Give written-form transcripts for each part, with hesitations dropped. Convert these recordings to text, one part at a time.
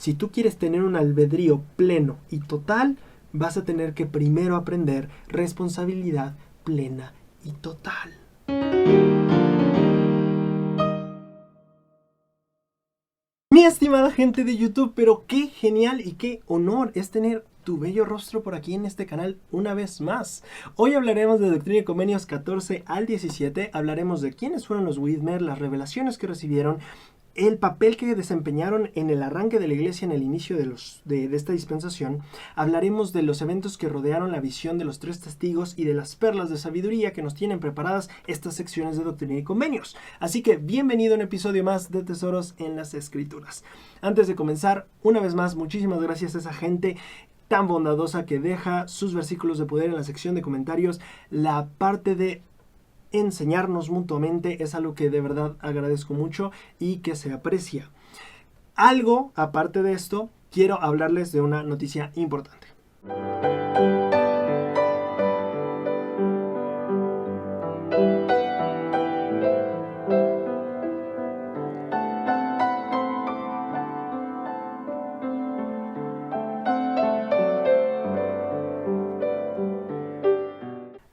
Si tú quieres tener un albedrío pleno y total, vas a tener que primero aprender responsabilidad plena y total. Mi estimada gente de YouTube, pero qué genial y qué honor es tener tu bello rostro por aquí en este canal una vez más. Hoy hablaremos de Doctrina y Convenios 14 al 17, hablaremos de quiénes fueron los Whitmer, las revelaciones que recibieron, el papel que desempeñaron en el arranque de la iglesia en el inicio de esta dispensación. Hablaremos de los eventos que rodearon la visión de los 3 testigos y de las perlas de sabiduría que nos tienen preparadas estas secciones de Doctrina y Convenios. Así que bienvenido a un episodio más de Tesoros en las Escrituras. Antes de comenzar, una vez más, muchísimas gracias a esa gente tan bondadosa que deja sus versículos de poder en la sección de comentarios. La parte de enseñarnos mutuamente es algo que de verdad agradezco mucho y que se aprecia. Algo aparte de esto, quiero hablarles de una noticia importante.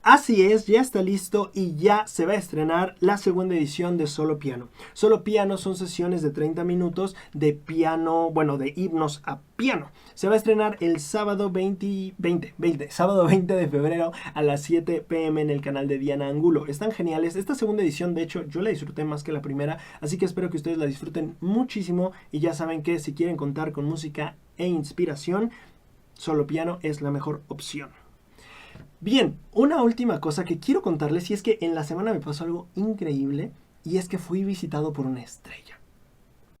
Así es, ya está listo y ya se va a estrenar la segunda edición de Solo Piano. Solo Piano son sesiones de 30 minutos de piano, bueno, de himnos a piano. Se va a estrenar el sábado 20 de febrero a las 7 p.m. en el canal de Diana Angulo. Están geniales. Esta segunda edición, de hecho, yo la disfruté más que la primera, así que espero que ustedes la disfruten muchísimo y ya saben que si quieren contar con música e inspiración, Solo Piano es la mejor opción. Bien, una última cosa que quiero contarles y es que en la semana me pasó algo increíble y es que fui visitado por una estrella.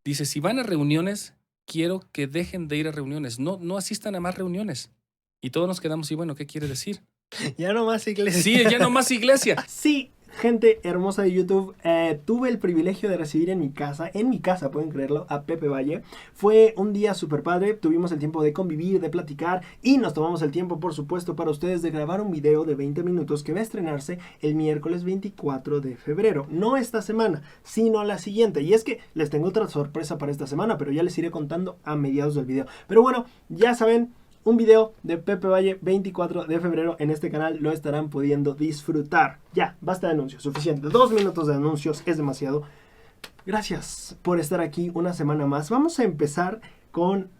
Dice, si van a reuniones, quiero que dejen de ir a reuniones, no asistan a más reuniones. Y todos nos quedamos y bueno, ¿qué quiere decir? Ya no más iglesia. Sí, ya no más iglesia. Sí, gente hermosa de YouTube, tuve el privilegio de recibir en mi casa, pueden creerlo, a Pepe Valle. Fue un día súper padre, tuvimos el tiempo de convivir, de platicar y nos tomamos el tiempo, por supuesto, para ustedes de grabar un video de 20 minutos que va a estrenarse el miércoles 24 de febrero. No esta semana, sino la siguiente. Y es que les tengo otra sorpresa para esta semana, pero ya les iré contando a mediados del video. Pero bueno, ya saben, un video de Pepe Valle 24 de febrero en este canal lo estarán pudiendo disfrutar. Ya, basta de anuncios, suficiente. 2 minutos de anuncios es demasiado. Gracias por estar aquí una semana más. Vamos a empezar con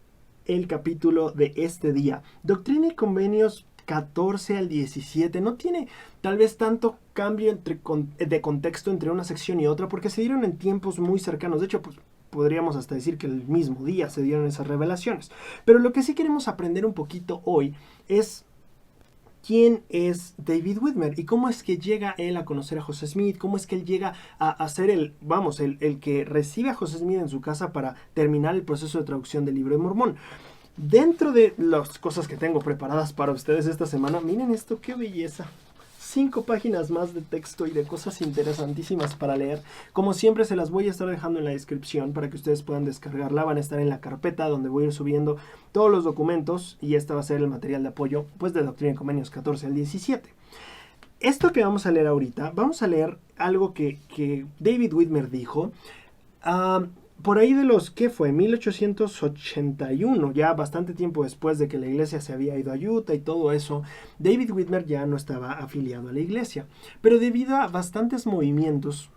el capítulo de este día. Doctrina y Convenios 14 al 17 no tiene tal vez tanto cambio de contexto entre una sección y otra porque se dieron en tiempos muy cercanos. De hecho, pues podríamos hasta decir que el mismo día se dieron esas revelaciones. Pero lo que sí queremos aprender un poquito hoy es quién es David Whitmer y cómo es que llega él a conocer a José Smith, cómo es que él llega a ser el que recibe a José Smith en su casa para terminar el proceso de traducción del Libro de Mormón. Dentro de las cosas que tengo preparadas para ustedes esta semana, miren esto, qué belleza. 5 páginas más de texto y de cosas interesantísimas para leer. Como siempre se las voy a estar dejando en la descripción para que ustedes puedan descargarla. Van a estar en la carpeta donde voy a ir subiendo todos los documentos y este va a ser el material de apoyo pues de Doctrina y Convenios 14 al 17. Esto que vamos a leer ahorita, vamos a leer algo que David Whitmer dijo. Por ahí de los, ¿qué fue? 1881, ya bastante tiempo después de que la iglesia se había ido a Utah y todo eso, David Whitmer ya no estaba afiliado a la iglesia. Pero debido a bastantes movimientos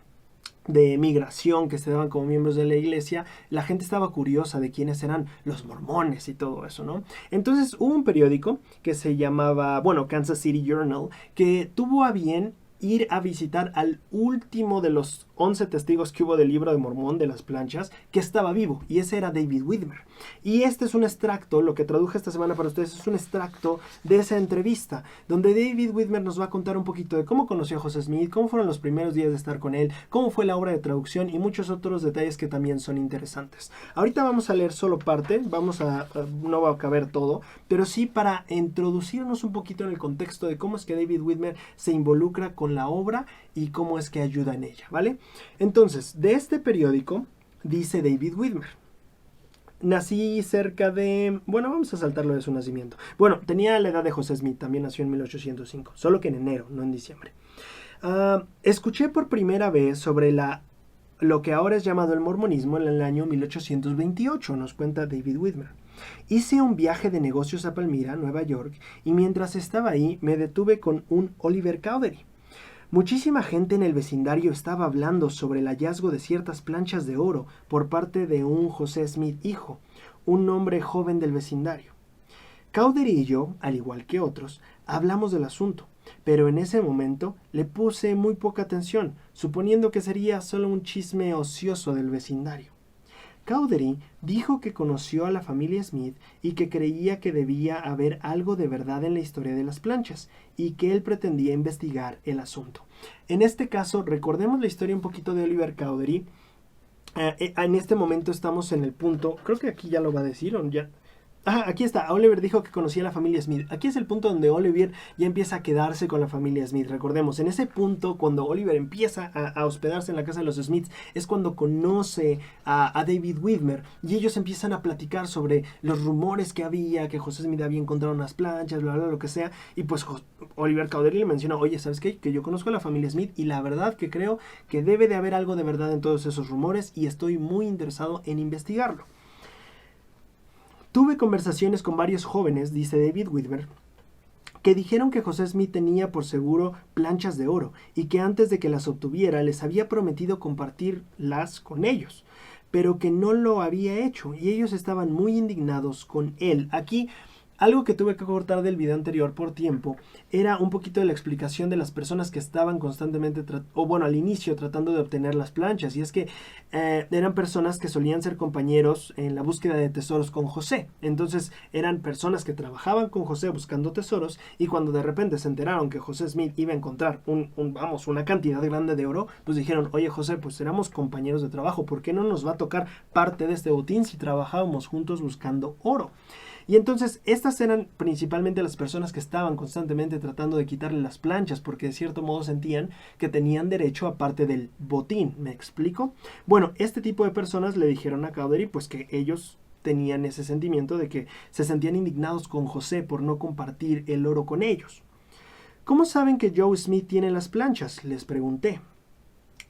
de migración que se daban como miembros de la iglesia, la gente estaba curiosa de quiénes eran los mormones y todo eso, ¿no? Entonces hubo un periódico que se llamaba, Kansas City Journal, que tuvo a bien ir a visitar al último de los 11 testigos que hubo del Libro de Mormón, de las planchas, que estaba vivo, y ese era David Whitmer. Y este es un extracto, lo que traduje esta semana para ustedes es un extracto de esa entrevista, donde David Whitmer nos va a contar un poquito de cómo conoció a José Smith, cómo fueron los primeros días de estar con él, cómo fue la obra de traducción y muchos otros detalles que también son interesantes. Ahorita vamos a leer solo parte, no va a caber todo, pero sí para introducirnos un poquito en el contexto de cómo es que David Whitmer se involucra con la obra y cómo es que ayuda en ella, ¿vale? Entonces, de este periódico dice David Whitmer: nací cerca de... vamos a saltarlo de su nacimiento. Tenía la edad de José Smith, también nació en 1805, solo que en enero, no en diciembre. Escuché por primera vez sobre la lo que ahora es llamado el mormonismo en el año 1828, nos cuenta David Widmer. Hice un viaje de negocios a Palmyra, Nueva York, y mientras estaba ahí me detuve con un Oliver Cowdery. Muchísima gente en el vecindario estaba hablando sobre el hallazgo de ciertas planchas de oro por parte de un José Smith hijo, un hombre joven del vecindario. Cowdery y yo, al igual que otros, hablamos del asunto, pero en ese momento le puse muy poca atención, suponiendo que sería solo un chisme ocioso del vecindario. Cowdery dijo que conoció a la familia Smith y que creía que debía haber algo de verdad en la historia de las planchas y que él pretendía investigar el asunto. En este caso, recordemos la historia un poquito de Oliver Cowdery. En este momento estamos en el punto, creo que aquí ya lo va a decir, o ya... Aquí está. Oliver dijo que conocía a la familia Smith. Aquí es el punto donde Oliver ya empieza a quedarse con la familia Smith. Recordemos, en ese punto, cuando Oliver empieza a hospedarse en la casa de los Smiths, es cuando conoce a David Widmer y ellos empiezan a platicar sobre los rumores que había, que José Smith había encontrado unas planchas, bla, bla, lo que sea. Y pues Oliver Cowdery le menciona, oye, ¿sabes qué? Que yo conozco a la familia Smith y la verdad que creo que debe de haber algo de verdad en todos esos rumores y estoy muy interesado en investigarlo. Tuve conversaciones con varios jóvenes, dice David Widmer, que dijeron que José Smith tenía por seguro planchas de oro y que antes de que las obtuviera les había prometido compartirlas con ellos, pero que no lo había hecho y ellos estaban muy indignados con él. Aquí algo que tuve que cortar del video anterior por tiempo era un poquito de la explicación de las personas que estaban constantemente, al inicio tratando de obtener las planchas. Y es que eran personas que solían ser compañeros en la búsqueda de tesoros con José. Entonces eran personas que trabajaban con José buscando tesoros y cuando de repente se enteraron que José Smith iba a encontrar una cantidad grande de oro, pues dijeron, oye José, pues éramos compañeros de trabajo, ¿por qué no nos va a tocar parte de este botín si trabajábamos juntos buscando oro? Y entonces estas eran principalmente las personas que estaban constantemente tratando de quitarle las planchas porque de cierto modo sentían que tenían derecho a parte del botín. ¿Me explico? Bueno, este tipo de personas le dijeron a Cowdery pues que ellos tenían ese sentimiento de que se sentían indignados con José por no compartir el oro con ellos. ¿Cómo saben que Joe Smith tiene las planchas?, les pregunté.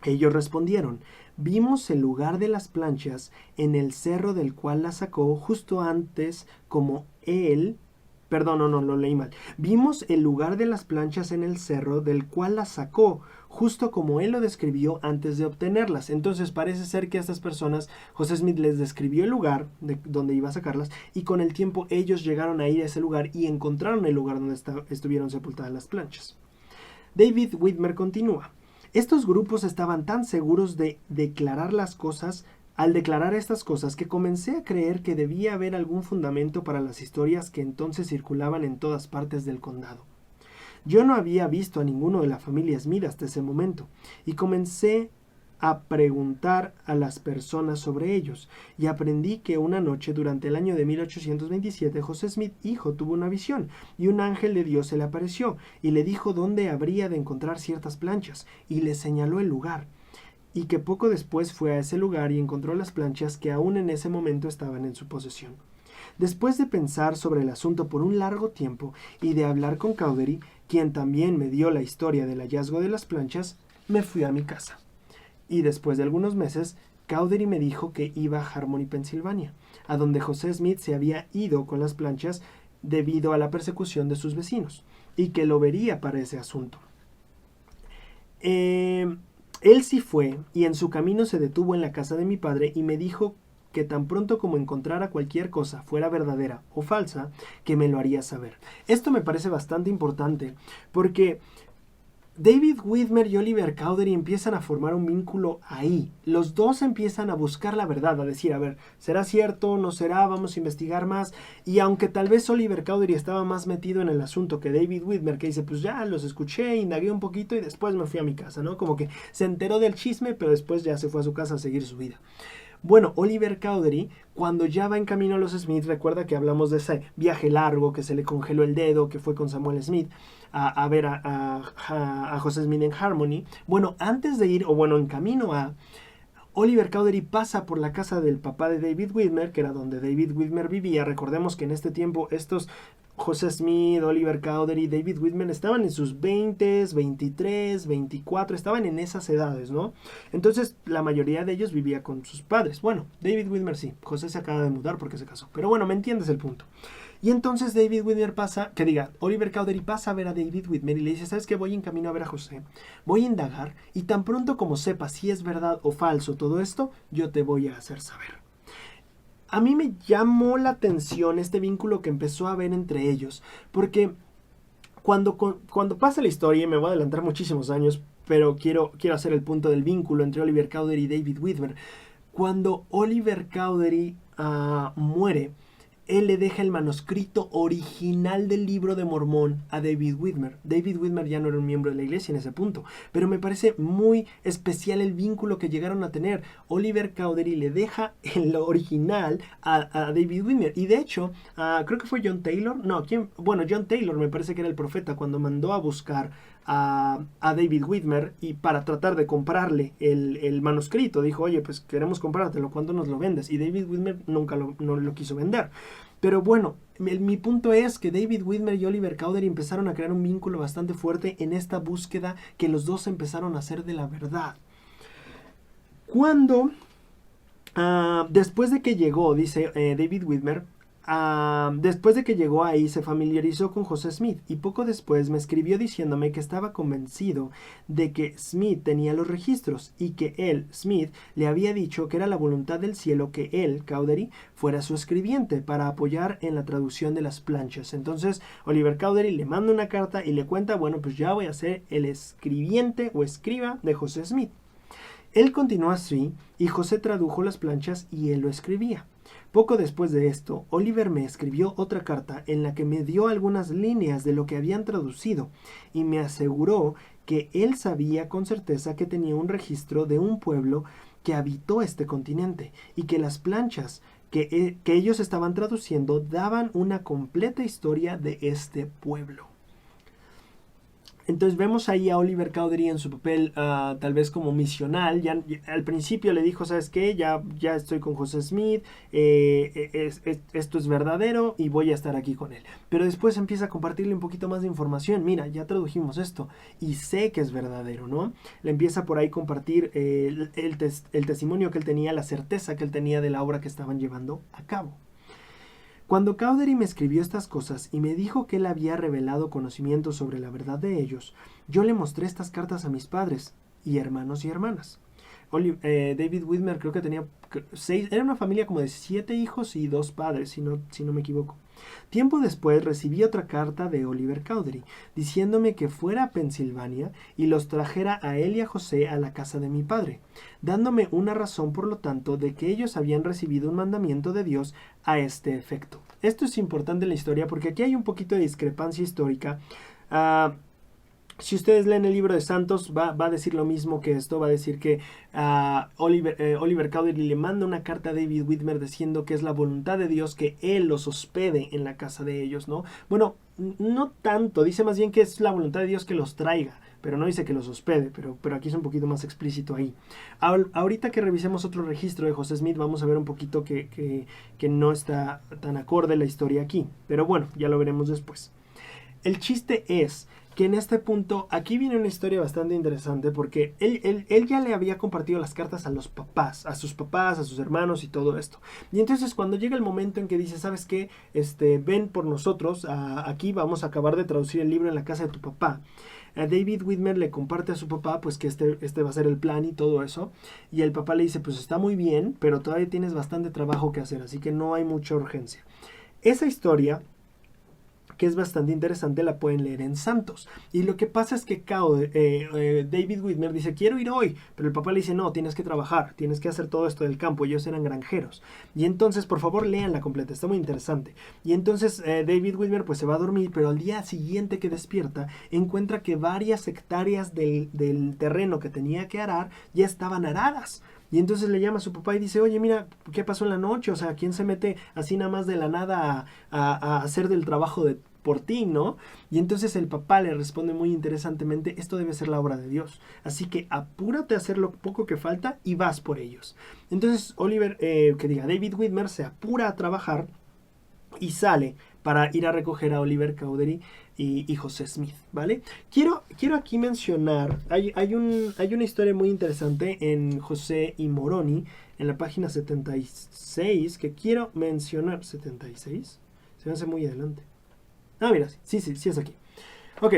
Ellos respondieron, vimos el lugar de las planchas en el cerro del cual las sacó justo antes como él... Perdón, no, lo leí mal. Vimos el lugar de las planchas en el cerro del cual las sacó, justo como él lo describió antes de obtenerlas. Entonces parece ser que a estas personas, José Smith les describió el lugar de donde iba a sacarlas y con el tiempo ellos llegaron a ir a ese lugar y encontraron el lugar donde estuvieron sepultadas las planchas. David Widmer continúa. Estos grupos estaban tan seguros de declarar las cosas, al declarar estas cosas, que comencé a creer que debía haber algún fundamento para las historias que entonces circulaban en todas partes del condado. Yo no había visto a ninguno de la familia Smith hasta ese momento, y comencé a preguntar a las personas sobre ellos, y aprendí que una noche durante el año de 1827 José Smith hijo tuvo una visión, y un ángel de Dios se le apareció, y le dijo dónde habría de encontrar ciertas planchas, y le señaló el lugar, y que poco después fue a ese lugar y encontró las planchas que aún en ese momento estaban en su posesión. Después de pensar sobre el asunto por un largo tiempo, y de hablar con Cowdery, quien también me dio la historia del hallazgo de las planchas, me fui a mi casa. Y después de algunos meses, Cowdery me dijo que iba a Harmony, Pensilvania, a donde José Smith se había ido con las planchas debido a la persecución de sus vecinos, y que lo vería para ese asunto. Él sí fue, y en su camino se detuvo en la casa de mi padre y me dijo que tan pronto como encontrara cualquier cosa, fuera verdadera o falsa, que me lo haría saber. Esto me parece bastante importante, porque David Widmer y Oliver Cowdery empiezan a formar un vínculo ahí. Los dos empiezan a buscar la verdad, a decir, a ver, ¿será cierto? ¿No será? Vamos a investigar más. Y aunque tal vez Oliver Cowdery estaba más metido en el asunto que David Widmer, que dice, pues ya los escuché, indagué un poquito y después me fui a mi casa, ¿no? Como que se enteró del chisme, pero después ya se fue a su casa a seguir su vida. Bueno, Oliver Cowdery, cuando ya va en camino a los Smith, recuerda que hablamos de ese viaje largo, que se le congeló el dedo, que fue con Samuel Smith, a ver a José Smith en Harmony. Bueno, antes de ir, en camino a... Oliver Cowdery pasa por la casa del papá de David Widmer, que era donde David Widmer vivía. Recordemos que en este tiempo estos José Smith, Oliver Cowdery, David Whitmer estaban en sus 20s, 23, 24, estaban en esas edades, ¿no? Entonces la mayoría de ellos vivía con sus padres. Bueno, David Whitmer sí, José se acaba de mudar porque se casó, pero bueno, me entiendes el punto. Y entonces David Whitmer Oliver Cowdery pasa a ver a David Whitmer y le dice, ¿sabes qué? Voy en camino a ver a José, voy a indagar y tan pronto como sepa si es verdad o falso todo esto, yo te voy a hacer saber. A mí me llamó la atención este vínculo que empezó a haber entre ellos, porque cuando pasa la historia, y me voy a adelantar muchísimos años, pero quiero hacer el punto del vínculo entre Oliver Cowdery y David Whitmer. Cuando Oliver Cowdery muere, él le deja el manuscrito original del libro de Mormón a David Whitmer. David Whitmer ya no era un miembro de la iglesia en ese punto, pero me parece muy especial el vínculo que llegaron a tener. Oliver Cowdery le deja el original a David Whitmer, y de hecho, creo que fue John Taylor, John Taylor me parece que era el profeta cuando mandó a buscar a David Whitmer y para tratar de comprarle el manuscrito. Dijo, oye, pues queremos comprártelo, ¿cuánto nos lo vendes? Y David Whitmer nunca no lo quiso vender. Pero bueno, mi punto es que David Whitmer y Oliver Cowdery empezaron a crear un vínculo bastante fuerte en esta búsqueda que los dos empezaron a hacer de la verdad. Cuando, después de que llegó, dice David Whitmer, después de que llegó ahí se familiarizó con José Smith y poco después me escribió diciéndome que estaba convencido de que Smith tenía los registros y que él, Smith, le había dicho que era la voluntad del cielo que él, Cowdery, fuera su escribiente para apoyar en la traducción de las planchas. Entonces Oliver Cowdery le manda una carta y le cuenta, bueno, pues ya voy a ser el escribiente o escriba de José Smith. Él continuó así y José tradujo las planchas y él lo escribía. Poco después de esto, Oliver me escribió otra carta en la que me dio algunas líneas de lo que habían traducido y me aseguró que él sabía con certeza que tenía un registro de un pueblo que habitó este continente y que las planchas que ellos estaban traduciendo daban una completa historia de este pueblo. Entonces vemos ahí a Oliver Cowdery en su papel tal vez como misional. Ya, al principio le dijo, ¿sabes qué? Ya estoy con José Smith, esto es verdadero y voy a estar aquí con él. Pero después empieza a compartirle un poquito más de información. Mira, ya tradujimos esto y sé que es verdadero, ¿no? Le empieza por ahí a compartir el testimonio que él tenía, la certeza que él tenía de la obra que estaban llevando a cabo. Cuando Cowdery me escribió estas cosas y me dijo que él había revelado conocimiento sobre la verdad de ellos, yo le mostré estas cartas a mis padres y hermanos y hermanas. David Whitmer creo que tenía 6, era una familia como de 7 hijos y 2 padres, si no me equivoco. Tiempo después recibí otra carta de Oliver Cowdery, diciéndome que fuera a Pensilvania y los trajera a él y a José a la casa de mi padre, dándome una razón por lo tanto de que ellos habían recibido un mandamiento de Dios a este efecto. Esto es importante en la historia porque aquí hay un poquito de discrepancia histórica. Si ustedes leen el libro de Santos, va a decir lo mismo que esto. Va a decir que Oliver Cowdery le manda una carta a David Whitmer diciendo que es la voluntad de Dios que él los hospede en la casa de ellos, ¿no? Bueno, no tanto. Dice más bien que es la voluntad de Dios que los traiga, pero no dice que los hospede. Pero aquí es un poquito más explícito ahí. Ahorita que revisemos otro registro de José Smith, vamos a ver un poquito que no está tan acorde la historia aquí. Pero bueno, ya lo veremos después. El chiste es que en este punto, aquí viene una historia bastante interesante porque él ya le había compartido las cartas a los papás, a sus hermanos y todo esto. Y entonces cuando llega el momento en que dice, ¿sabes qué? Ven por nosotros, aquí vamos a acabar de traducir el libro en la casa de tu papá. David Whitmer le comparte a su papá pues que este va a ser el plan y todo eso. Y el papá le dice, pues está muy bien, pero todavía tienes bastante trabajo que hacer, así que no hay mucha urgencia. Esa historia, que es bastante interesante, la pueden leer en Santos. Y lo que pasa es que David Whitmer dice, quiero ir hoy, pero el papá le dice, no, tienes que trabajar, tienes que hacer todo esto del campo. Ellos eran granjeros. Y entonces, por favor, léanla completa, está muy interesante. Y entonces David Whitmer pues se va a dormir, pero al día siguiente que despierta, encuentra que varias hectáreas del terreno que tenía que arar ya estaban aradas. Y entonces le llama a su papá y dice, oye, mira, ¿qué pasó en la noche? O sea, ¿quién se mete así nada más de la nada a hacer del trabajo por ti, ¿no? Y entonces el papá le responde muy interesantemente, esto debe ser la obra de Dios. Así que apúrate a hacer lo poco que falta y vas por ellos. Entonces David Whitmer se apura a trabajar y sale para ir a recoger a Oliver Cowdery y José Smith, ¿vale? Quiero aquí mencionar, hay una historia muy interesante en José y Moroni, en la página 76, que quiero mencionar. ¿76? Se me hace muy adelante. Ah, mira, sí es aquí. Ok,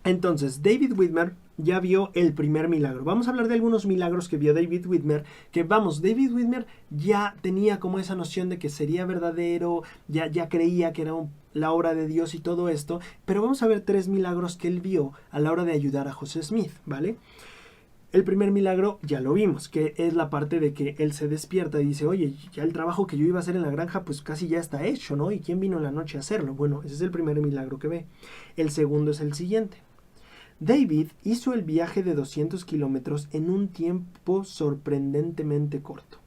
entonces David Whitmer ya vio el primer milagro. Vamos a hablar de algunos milagros que vio David Whitmer, que David Whitmer ya tenía como esa noción de que sería verdadero, ya creía que era la obra de Dios y todo esto, pero vamos a ver 3 milagros que él vio a la hora de ayudar a José Smith, ¿vale? El primer milagro ya lo vimos, que es la parte de que él se despierta y dice, oye, ya el trabajo que yo iba a hacer en la granja pues casi ya está hecho, ¿no? ¿Y quién vino en la noche a hacerlo? Bueno, ese es el primer milagro que ve. El segundo es el siguiente. David hizo el viaje de 200 kilómetros en un tiempo sorprendentemente corto.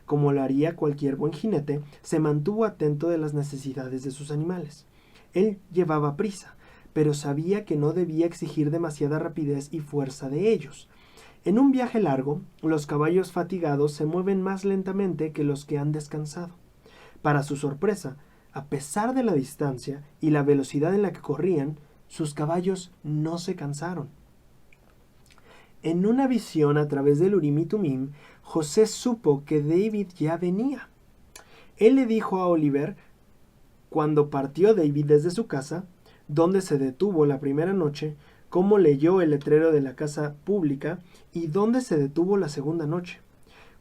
Como lo haría cualquier buen jinete, se mantuvo atento de las necesidades de sus animales. Él llevaba prisa, pero sabía que no debía exigir demasiada rapidez y fuerza de ellos. En un viaje largo, los caballos fatigados se mueven más lentamente que los que han descansado. Para su sorpresa, a pesar de la distancia y la velocidad en la que corrían, sus caballos no se cansaron. En una visión a través del Urim y Tumim, José supo que David ya venía. Él le dijo a Oliver, cuando partió David desde su casa, donde se detuvo la primera noche, cómo leyó el letrero de la casa pública y dónde se detuvo la segunda noche.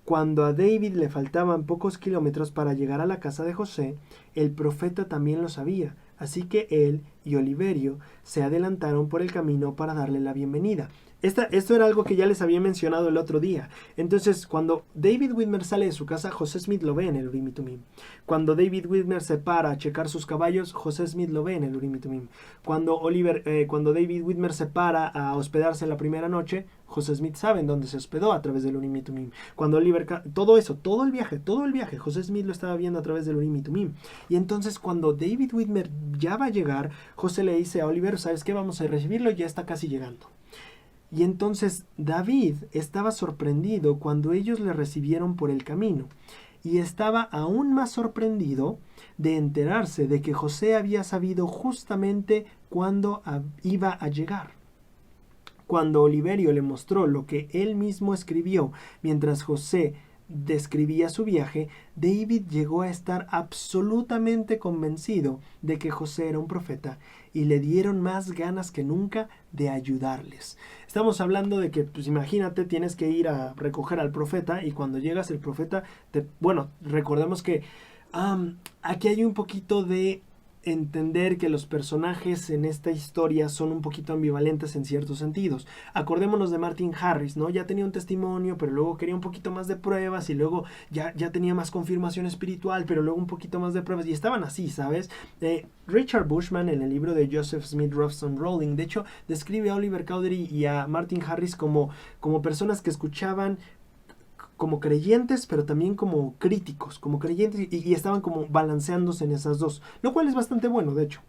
Cuando a David le faltaban pocos kilómetros para llegar a la casa de José, el profeta también lo sabía, así que él y Oliverio se adelantaron por el camino para darle la bienvenida. Esto era algo que ya les había mencionado el otro día. Entonces, cuando David Whitmer sale de su casa, José Smith lo ve en el Urim y Tumim. Cuando David Whitmer se para a checar sus caballos, José Smith lo ve en el Urim y Tumim. Cuando David Whitmer se para a hospedarse la primera noche, José Smith sabe en dónde se hospedó a través del Urim y Tumim. Cuando todo el viaje, José Smith lo estaba viendo a través del Urim y Tumim. Y entonces, cuando David Whitmer ya va a llegar, José le dice a Oliver, ¿sabes qué? Vamos a recibirlo, ya está casi llegando. Y entonces David estaba sorprendido cuando ellos le recibieron por el camino, y estaba aún más sorprendido de enterarse de que José había sabido justamente cuándo iba a llegar. Cuando Oliverio le mostró lo que él mismo escribió mientras José describía su viaje, David llegó a estar absolutamente convencido de que José era un profeta y le dieron más ganas que nunca de ayudarles. Estamos hablando de que, pues imagínate, tienes que ir a recoger al profeta y cuando llegas el profeta, recordemos que aquí hay un poquito de entender que los personajes en esta historia son un poquito ambivalentes en ciertos sentidos. Acordémonos de Martin Harris, ¿no? Ya tenía un testimonio, pero luego quería un poquito más de pruebas y luego ya tenía más confirmación espiritual, pero luego un poquito más de pruebas y estaban así, ¿sabes? Richard Bushman en el libro de Joseph Smith Robson Rowling, de hecho, describe a Oliver Cowdery y a Martin Harris como personas que escuchaban como creyentes, pero también como críticos, como creyentes y estaban como balanceándose en esas dos, lo cual es bastante bueno, de hecho.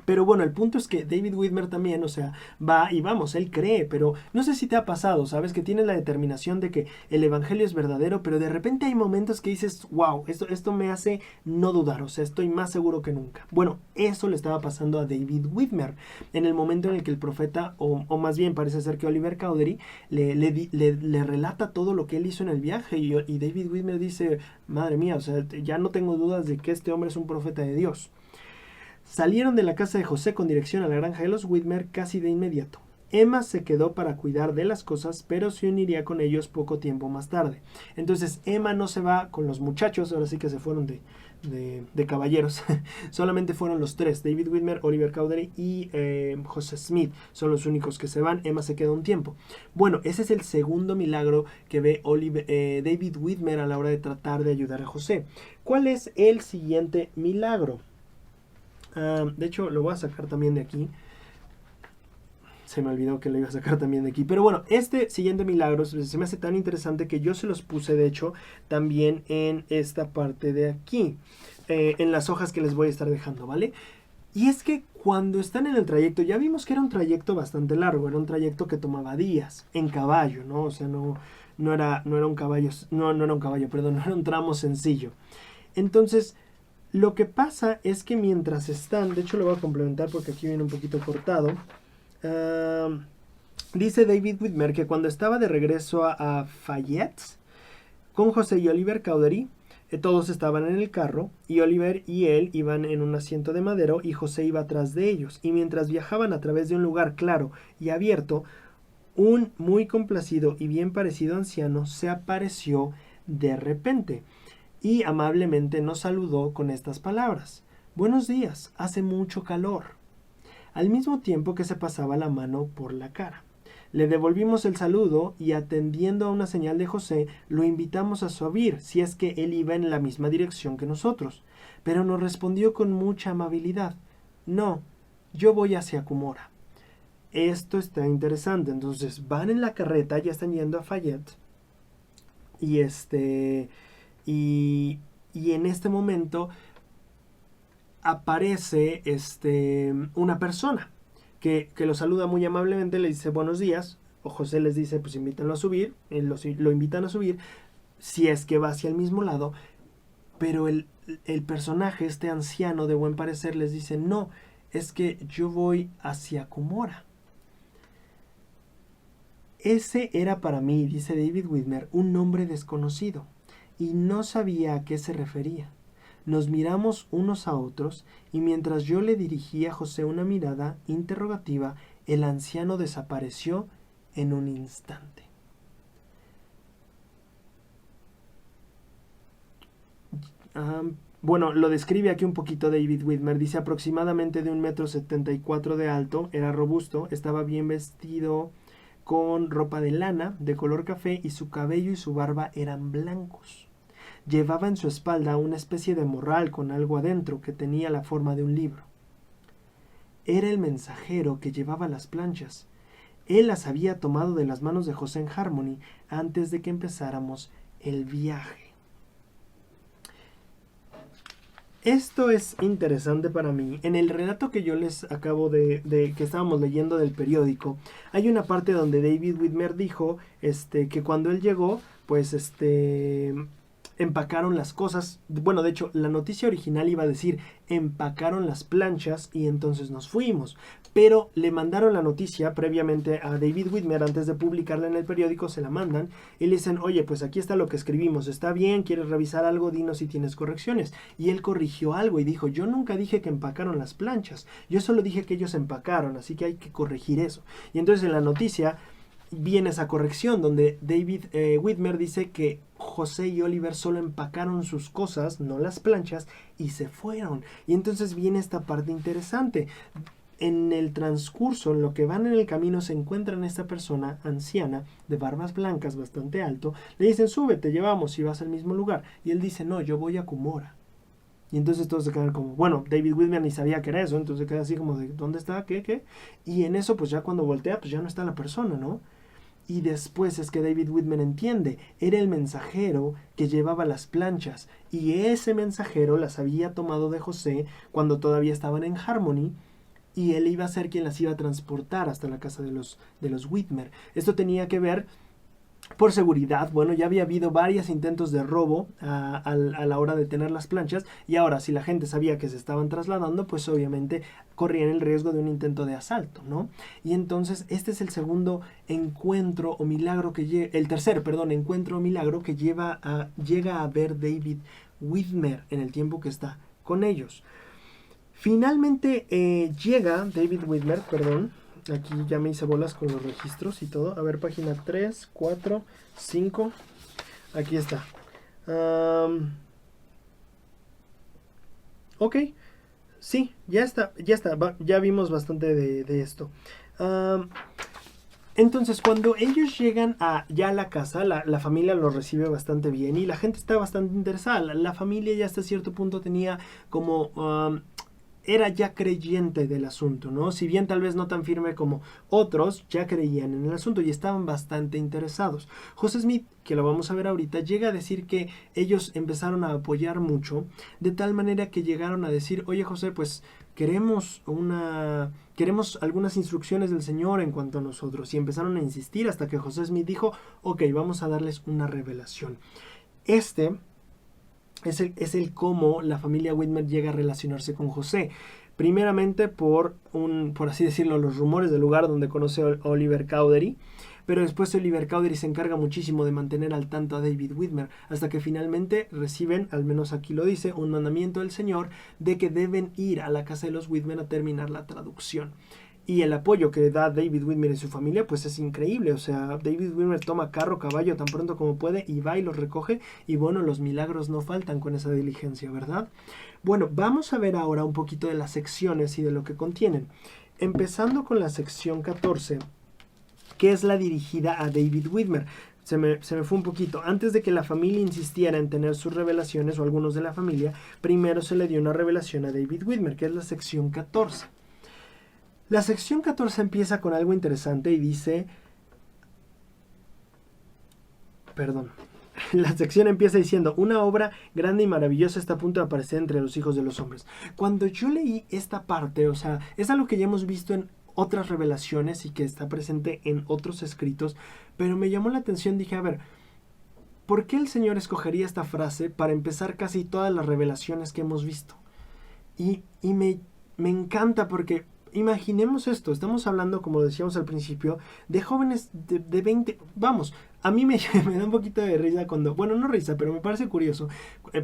Pero bueno, el punto es que David Whitmer también, o sea, va y vamos, él cree, pero no sé si te ha pasado, ¿sabes? Que tienes la determinación de que el evangelio es verdadero, pero de repente hay momentos que dices, wow, esto me hace no dudar, o sea, estoy más seguro que nunca. Bueno, eso le estaba pasando a David Whitmer en el momento en el que el profeta, o más bien parece ser que Oliver Cowdery, le relata todo lo que él hizo en el viaje y David Whitmer dice, madre mía, o sea, ya no tengo dudas de que este hombre es un profeta de Dios. Salieron de la casa de José con dirección a la granja de los Whitmer casi de inmediato. Emma se quedó para cuidar de las cosas, pero se uniría con ellos poco tiempo más tarde. Entonces Emma no se va con los muchachos, ahora sí que se fueron de caballeros. Solamente fueron los tres, David Whitmer, Oliver Cowdery y José Smith. Son los únicos que se van. Emma se queda un tiempo. Bueno, ese es el segundo milagro que ve David Whitmer a la hora de tratar de ayudar a José. ¿Cuál es el siguiente milagro? De hecho, lo voy a sacar también de aquí. Se me olvidó que lo iba a sacar también de aquí. Pero bueno, este siguiente milagro se me hace tan interesante que yo se los puse, de hecho, también en esta parte de aquí. En las hojas que les voy a estar dejando, ¿vale? Y es que cuando están en el trayecto, ya vimos que era un trayecto bastante largo. Era un trayecto que tomaba días en caballo, ¿no? O sea, no era un caballo, no era un caballo, perdón, no era un tramo sencillo. Entonces, Lo que pasa es que mientras están, de hecho lo voy a complementar porque aquí viene un poquito cortado. Dice David Whitmer que cuando estaba de regreso a Fayette con José y Oliver Cowdery, todos estaban en el carro y Oliver y él iban en un asiento de madero y José iba atrás de ellos. Y mientras viajaban a través de un lugar claro y abierto, un muy complacido y bien parecido anciano se apareció de repente y amablemente nos saludó con estas palabras: Buenos días, hace mucho calor, al mismo tiempo que se pasaba la mano por la cara. Le devolvimos el saludo y, atendiendo a una señal de José, lo invitamos a subir si es que él iba en la misma dirección que nosotros, pero nos respondió con mucha amabilidad: No, yo voy hacia Cumora. Esto está interesante. Entonces van en la carreta, ya están yendo a Fayette y y en este momento aparece una persona que lo saluda muy amablemente, le dice buenos días, o José les dice pues invítanlo a subir, lo invitan a subir, si es que va hacia el mismo lado, pero el personaje, este anciano de buen parecer, les dice no, es que yo voy hacia Cumora. Ese era para mí, dice David Whitmer, un nombre desconocido, y no sabía a qué se refería. Nos miramos unos a otros, y mientras yo le dirigía a José una mirada interrogativa, el anciano desapareció en un instante. Bueno, lo describe aquí un poquito David Whitmer. Dice aproximadamente de 1,74 m de alto, era robusto, estaba bien vestido con ropa de lana de color café y su cabello y su barba eran blancos. Llevaba en su espalda una especie de morral con algo adentro que tenía la forma de un libro. Era el mensajero que llevaba las planchas. Él las había tomado de las manos de José en Harmony antes de que empezáramos el viaje. Esto es interesante para mí. En el relato que yo les acabo de que estábamos leyendo del periódico, hay una parte donde David Whitmer dijo que cuando él llegó, pues empacaron las cosas. Bueno, de hecho, la noticia original iba a decir empacaron las planchas y entonces nos fuimos. Pero le mandaron la noticia previamente a David Whitmer antes de publicarla en el periódico, se la mandan y le dicen, oye, pues aquí está lo que escribimos, está bien, ¿quieres revisar algo? Dinos si tienes correcciones. Y él corrigió algo y dijo, yo nunca dije que empacaron las planchas, yo solo dije que ellos empacaron, así que hay que corregir eso. Y entonces en la noticia viene esa corrección donde David Whitmer dice que José y Oliver solo empacaron sus cosas, no las planchas, y se fueron. Y entonces viene esta parte interesante. En el transcurso, en lo que van en el camino, se encuentran esta persona anciana, de barbas blancas, bastante alto. Le dicen, sube, te llevamos y vas al mismo lugar. Y él dice, no, yo voy a Cumora. Y entonces todos se quedan como, bueno, David Whitmer ni sabía que era eso, entonces queda así como de, ¿dónde está? ¿Qué? Y en eso, pues ya cuando voltea, pues ya no está la persona, ¿no? Y después es que David Whitmer entiende, era el mensajero que llevaba las planchas, y ese mensajero las había tomado de José cuando todavía estaban en Harmony, y él iba a ser quien las iba a transportar hasta la casa de los Whitmer. Esto tenía que ver por seguridad. Bueno, ya había habido varios intentos de robo a la hora de tener las planchas, y ahora si la gente sabía que se estaban trasladando, pues obviamente corrían el riesgo de un intento de asalto, ¿no? Y entonces este es el segundo encuentro o milagro que el tercer, encuentro o milagro que llega a ver David Whitmer en el tiempo que está con ellos. Finalmente llega David Whitmer, aquí ya me hice bolas con los registros y todo. A ver, página 3, 4, 5. Aquí está. Ok. Sí, ya está. Ya vimos bastante de esto. Entonces, cuando ellos llegan ya a la casa, la familia los recibe bastante bien y la gente está bastante interesada. La familia ya hasta cierto punto tenía como... era ya creyente del asunto, ¿no? Si bien tal vez no tan firme como otros, ya creían en el asunto y estaban bastante interesados. José Smith, que lo vamos a ver ahorita, llega a decir que ellos empezaron a apoyar mucho, de tal manera que llegaron a decir, oye José, pues queremos algunas instrucciones del Señor en cuanto a nosotros. Y empezaron a insistir hasta que José Smith dijo, ok, vamos a darles una revelación. es el cómo la familia Whitmer llega a relacionarse con José. Primeramente por así decirlo, los rumores del lugar donde conoce a Oliver Cowdery, pero después Oliver Cowdery se encarga muchísimo de mantener al tanto a David Whitmer, hasta que finalmente reciben, al menos aquí lo dice, un mandamiento del Señor de que deben ir a la casa de los Whitmer a terminar la traducción. Y el apoyo que da David Whitmer y su familia, pues es increíble. O sea, David Whitmer toma carro, caballo tan pronto como puede y va y los recoge. Y bueno, los milagros no faltan con esa diligencia, ¿verdad? Bueno, vamos a ver ahora un poquito de las secciones y de lo que contienen. Empezando con la sección 14, que es la dirigida a David Whitmer. Se me fue un poquito. Antes de que la familia insistiera en tener sus revelaciones, o algunos de la familia, primero se le dio una revelación a David Whitmer, que es la sección 14. La sección 14 empieza con algo interesante y dice... Perdón. La sección empieza diciendo: una obra grande y maravillosa está a punto de aparecer entre los hijos de los hombres. Cuando yo leí esta parte, o sea, es algo que ya hemos visto en otras revelaciones y que está presente en otros escritos, pero me llamó la atención. Dije, a ver, ¿por qué el Señor escogería esta frase para empezar casi todas las revelaciones que hemos visto? Y me encanta porque... Imaginemos esto, estamos hablando, como decíamos al principio, de jóvenes de 20, vamos, a mí me da un poquito de risa cuando, bueno, no risa, pero me parece curioso,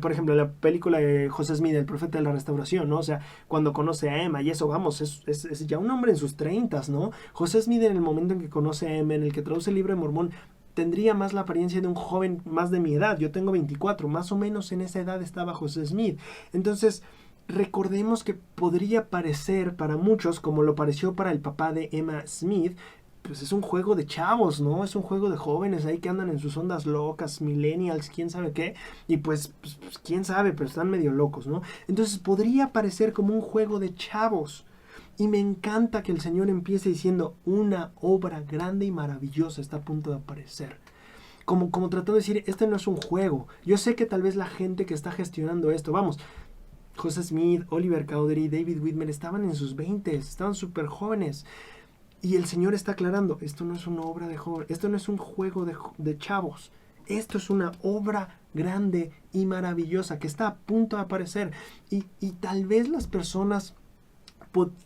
por ejemplo, la película de José Smith, el profeta de la restauración, ¿no? O sea, cuando conoce a Emma y eso, vamos, es ya un hombre en sus 30, ¿no? José Smith, en el momento en que conoce a Emma, en el que traduce el libro de Mormón, tendría más la apariencia de un joven más de mi edad. Yo tengo 24, más o menos en esa edad estaba José Smith. Entonces, recordemos que podría parecer para muchos, como lo pareció para el papá de Emma Smith, pues es un juego de chavos, ¿no? Es un juego de jóvenes ahí que andan en sus ondas locas, millennials, quién sabe qué, y pues quién sabe, pero están medio locos, ¿no? Entonces podría parecer como un juego de chavos. Y me encanta que el Señor empiece diciendo: una obra grande y maravillosa está a punto de aparecer. Como tratando de decir, este no es un juego. Yo sé que tal vez la gente que está gestionando esto, vamos, José Smith, Oliver Cowdery, David Whitmer estaban en sus 20, estaban súper jóvenes. Y el Señor está aclarando: esto no es una obra de jóvenes, esto no es un juego de chavos. Esto es una obra grande y maravillosa que está a punto de aparecer. Y tal vez las personas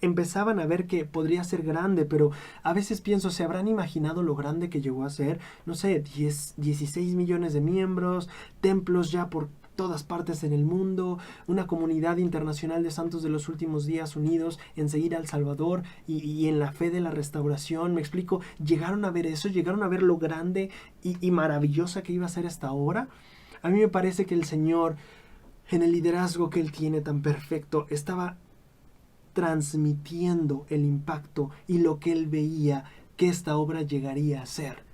empezaban a ver que podría ser grande, pero a veces pienso, ¿se habrán imaginado lo grande que llegó a ser? No sé, 16 millones de miembros, templos ya por todas partes en el mundo, una comunidad internacional de santos de los últimos días unidos en seguir al Salvador y en la fe de la restauración. Me explico, llegaron a ver eso, llegaron a ver lo grande y maravillosa que iba a ser esta obra. A mí me parece que el Señor, en el liderazgo que Él tiene tan perfecto, estaba transmitiendo el impacto y lo que Él veía que esta obra llegaría a ser.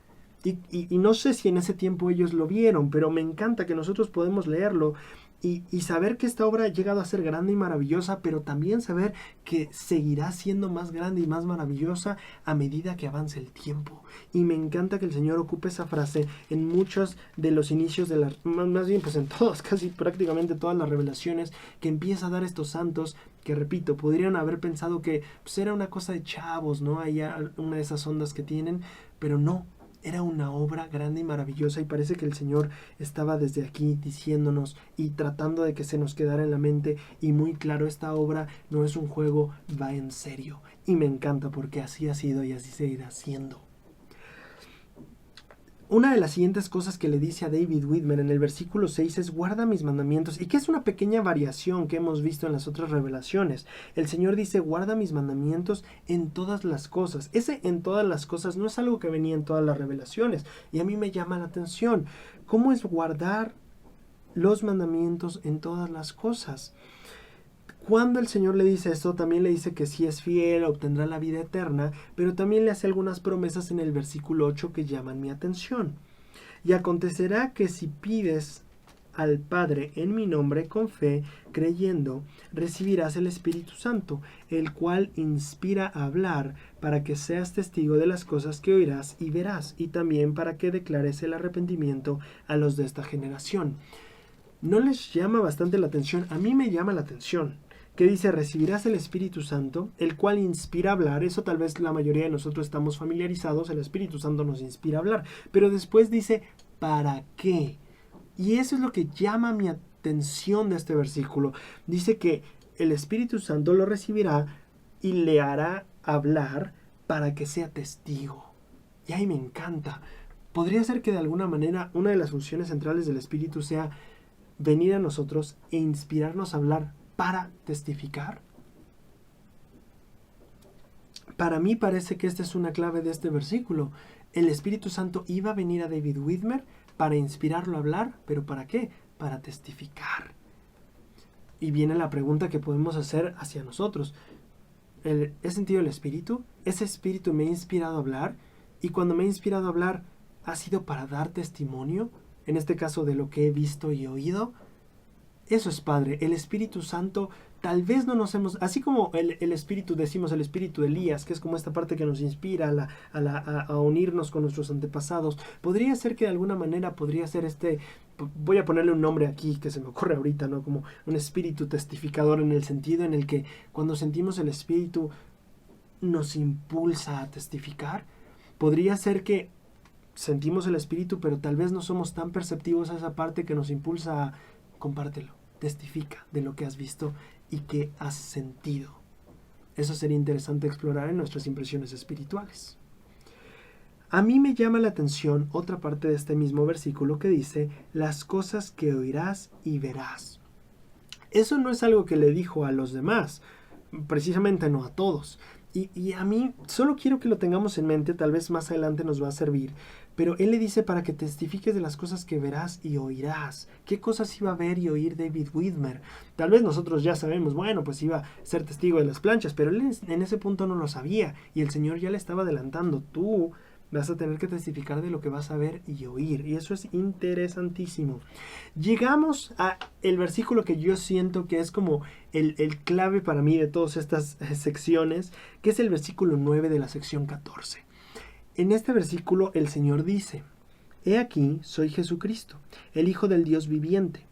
Y no sé si en ese tiempo ellos lo vieron, pero me encanta que nosotros podemos leerlo y saber que esta obra ha llegado a ser grande y maravillosa, pero también saber que seguirá siendo más grande y más maravillosa a medida que avance el tiempo. Y me encanta que el Señor ocupe esa frase en muchos de los inicios de las, más bien pues en todas, casi prácticamente todas las revelaciones que empieza a dar estos santos, que repito, podrían haber pensado que pues, era una cosa de chavos, ¿no? Allá una de esas ondas que tienen, pero no. Era una obra grande y maravillosa, y parece que el Señor estaba desde aquí diciéndonos y tratando de que se nos quedara en la mente y muy claro: esta obra no es un juego, va en serio. Y me encanta porque así ha sido y así seguirá siendo. Una de las siguientes cosas que le dice a David Whitmer en el versículo 6 es: guarda mis mandamientos, y que es una pequeña variación que hemos visto en las otras revelaciones. El Señor dice: guarda mis mandamientos en todas las cosas. Ese en todas las cosas no es algo que venía en todas las revelaciones, y a mí me llama la atención. ¿Cómo es guardar los mandamientos en todas las cosas? Cuando el Señor le dice esto, también le dice que si es fiel obtendrá la vida eterna, pero también le hace algunas promesas en el versículo 8 que llaman mi atención. Y acontecerá que si pides al Padre en mi nombre con fe, creyendo, recibirás el Espíritu Santo, el cual inspira a hablar, para que seas testigo de las cosas que oirás y verás, y también para que declares el arrepentimiento a los de esta generación. ¿No les llama bastante la atención? A mí me llama la atención. Que dice: recibirás el Espíritu Santo, el cual inspira a hablar. Eso tal vez la mayoría de nosotros estamos familiarizados, el Espíritu Santo nos inspira a hablar, pero después dice: ¿para qué? Y eso es lo que llama mi extensión de este versículo. Dice que el Espíritu Santo lo recibirá y le hará hablar para que sea testigo. Y ahí me encanta. Podría ser que de alguna manera una de las funciones centrales del Espíritu sea venir a nosotros e inspirarnos a hablar para testificar. Para mí parece que esta es una clave de este versículo. El Espíritu Santo iba a venir a David Whitmer para inspirarlo a hablar, ¿pero para qué? Para testificar. Y viene la pregunta que podemos hacer hacia nosotros. ¿He sentido el Espíritu? ¿Ese Espíritu me ha inspirado a hablar? Y cuando me ha inspirado a hablar, ¿ha sido para dar testimonio? En este caso, de lo que he visto y oído. Eso es padre. El Espíritu Santo, tal vez no nos hemos... Así como el Espíritu, decimos el Espíritu de Elías, que es como esta parte que nos inspira a unirnos con nuestros antepasados. Podría ser que de alguna manera podría ser voy a ponerle un nombre aquí que se me ocurre ahorita, ¿no? Como un espíritu testificador, en el sentido en el que cuando sentimos el Espíritu nos impulsa a testificar. Podría ser que sentimos el Espíritu, pero tal vez no somos tan perceptivos a esa parte que nos impulsa a compártelo, testifica de lo que has visto y que has sentido. Eso sería interesante explorar en nuestras impresiones espirituales. A mí me llama la atención otra parte de este mismo versículo que dice, las cosas que oirás y verás. Eso no es algo que le dijo a los demás, precisamente no a todos. Y a mí solo quiero que lo tengamos en mente, tal vez más adelante nos va a servir, pero él le dice para que testifiques de las cosas que verás y oirás. ¿Qué cosas iba a ver y oír David Whitmer? Tal vez nosotros ya sabemos, bueno, pues iba a ser testigo de las planchas, pero él en ese punto no lo sabía y el Señor ya le estaba adelantando. Tú vas a tener que testificar de lo que vas a ver y oír, y eso es interesantísimo. Llegamos a el versículo que yo siento que es como el clave para mí de todas estas secciones, que es el versículo 9 de la sección 14. En este versículo el Señor dice, he aquí, soy Jesucristo, el Hijo del Dios viviente,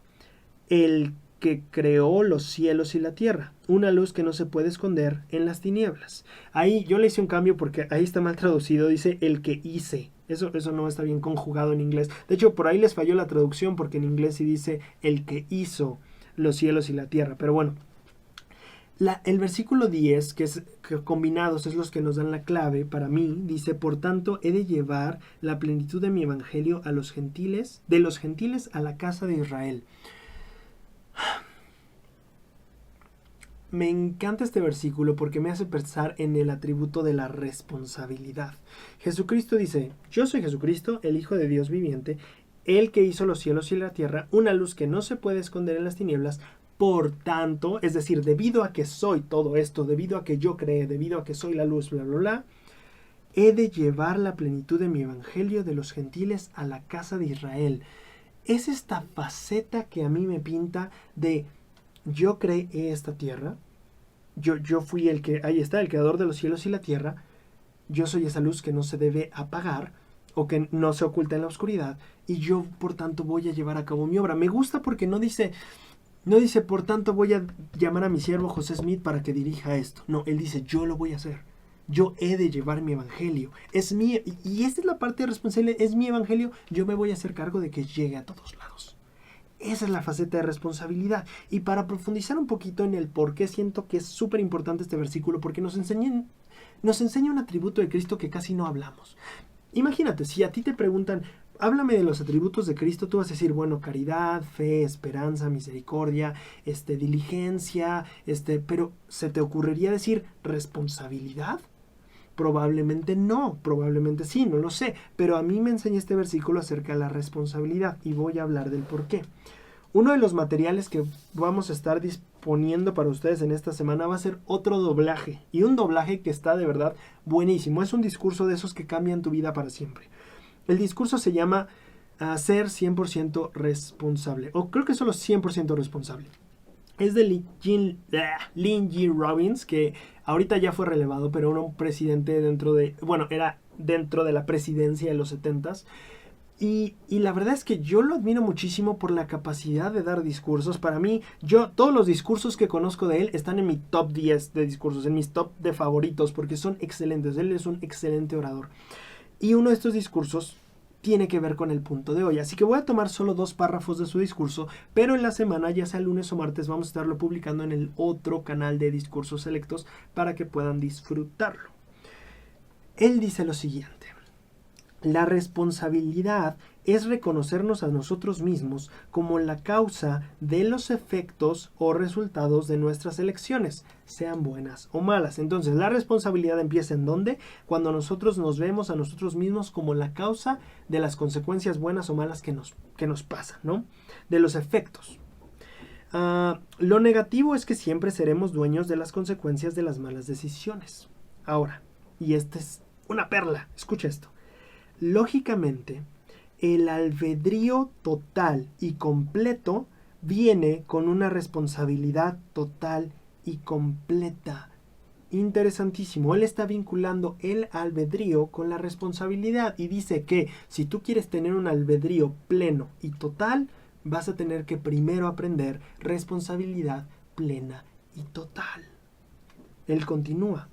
el que creó los cielos y la tierra, una luz que no se puede esconder en las tinieblas. Ahí yo le hice un cambio porque ahí está mal traducido, dice el que hice. Eso no está bien conjugado en inglés. De hecho, por ahí les falló la traducción porque en inglés sí dice el que hizo los cielos y la tierra. Pero bueno, el versículo 10, que combinados es los que nos dan la clave para mí, dice, por tanto he de llevar la plenitud de mi evangelio a los gentiles, de los gentiles a la casa de Israel. Me encanta este versículo porque me hace pensar en el atributo de la responsabilidad. Jesucristo dice, yo soy Jesucristo, el Hijo de Dios viviente, el que hizo los cielos y la tierra, una luz que no se puede esconder en las tinieblas. Por tanto, es decir, debido a que soy todo esto, debido a que yo creé, debido a que soy la luz, bla, bla, bla, he de llevar la plenitud de mi evangelio de los gentiles a la casa de Israel. Es esta faceta que a mí me pinta de yo creé esta tierra, yo fui el creador de los cielos y la tierra, yo soy esa luz que no se debe apagar o que no se oculta en la oscuridad y yo por tanto voy a llevar a cabo mi obra. Me gusta porque no dice por tanto voy a llamar a mi siervo José Smith para que dirija esto. No, él dice yo lo voy a hacer. Yo he de llevar mi evangelio. Es mío. Y esta es la parte responsable. Es mi evangelio. Yo me voy a hacer cargo de que llegue a todos lados. Esa es la faceta de responsabilidad. Y para profundizar un poquito en el por qué siento que es súper importante este versículo, porque nos enseña un atributo de Cristo que casi no hablamos. Imagínate, si a ti te preguntan, háblame de los atributos de Cristo, tú vas a decir, bueno, caridad, fe, esperanza, misericordia, diligencia, pero ¿se te ocurriría decir responsabilidad? Probablemente no, probablemente sí, no lo sé, pero a mí me enseña este versículo acerca de la responsabilidad y voy a hablar del por qué. Uno de los materiales que vamos a estar disponiendo para ustedes en esta semana va a ser otro doblaje, y un doblaje que está de verdad buenísimo. Es un discurso de esos que cambian tu vida para siempre. El discurso se llama Ser 100% responsable, o creo que solo 100% responsable. Es de Lynn G. Robbins, que ahorita ya fue relevado, pero era un presidente era dentro de la presidencia de los 70s. Y la verdad es que yo lo admiro muchísimo por la capacidad de dar discursos. Para mí, todos los discursos que conozco de él están en mi top 10 de discursos, en mis top de favoritos, porque son excelentes. Él es un excelente orador. Y uno de estos discursos tiene que ver con el punto de hoy. Así que voy a tomar solo 2 párrafos de su discurso, pero en la semana, ya sea lunes o martes, vamos a estarlo publicando en el otro canal de Discursos Selectos para que puedan disfrutarlo. Él dice lo siguiente: la responsabilidad es reconocernos a nosotros mismos como la causa de los efectos o resultados de nuestras elecciones, sean buenas o malas. Entonces, la responsabilidad empieza ¿en dónde? Cuando nosotros nos vemos a nosotros mismos como la causa de las consecuencias buenas o malas que nos pasan, ¿no? De los efectos. Lo negativo es que siempre seremos dueños de las consecuencias de las malas decisiones. Ahora, y esta es una perla, escucha esto. Lógicamente, el albedrío total y completo viene con una responsabilidad total y completa. Interesantísimo. Él está vinculando el albedrío con la responsabilidad y dice que si tú quieres tener un albedrío pleno y total, vas a tener que primero aprender responsabilidad plena y total. Él continúa.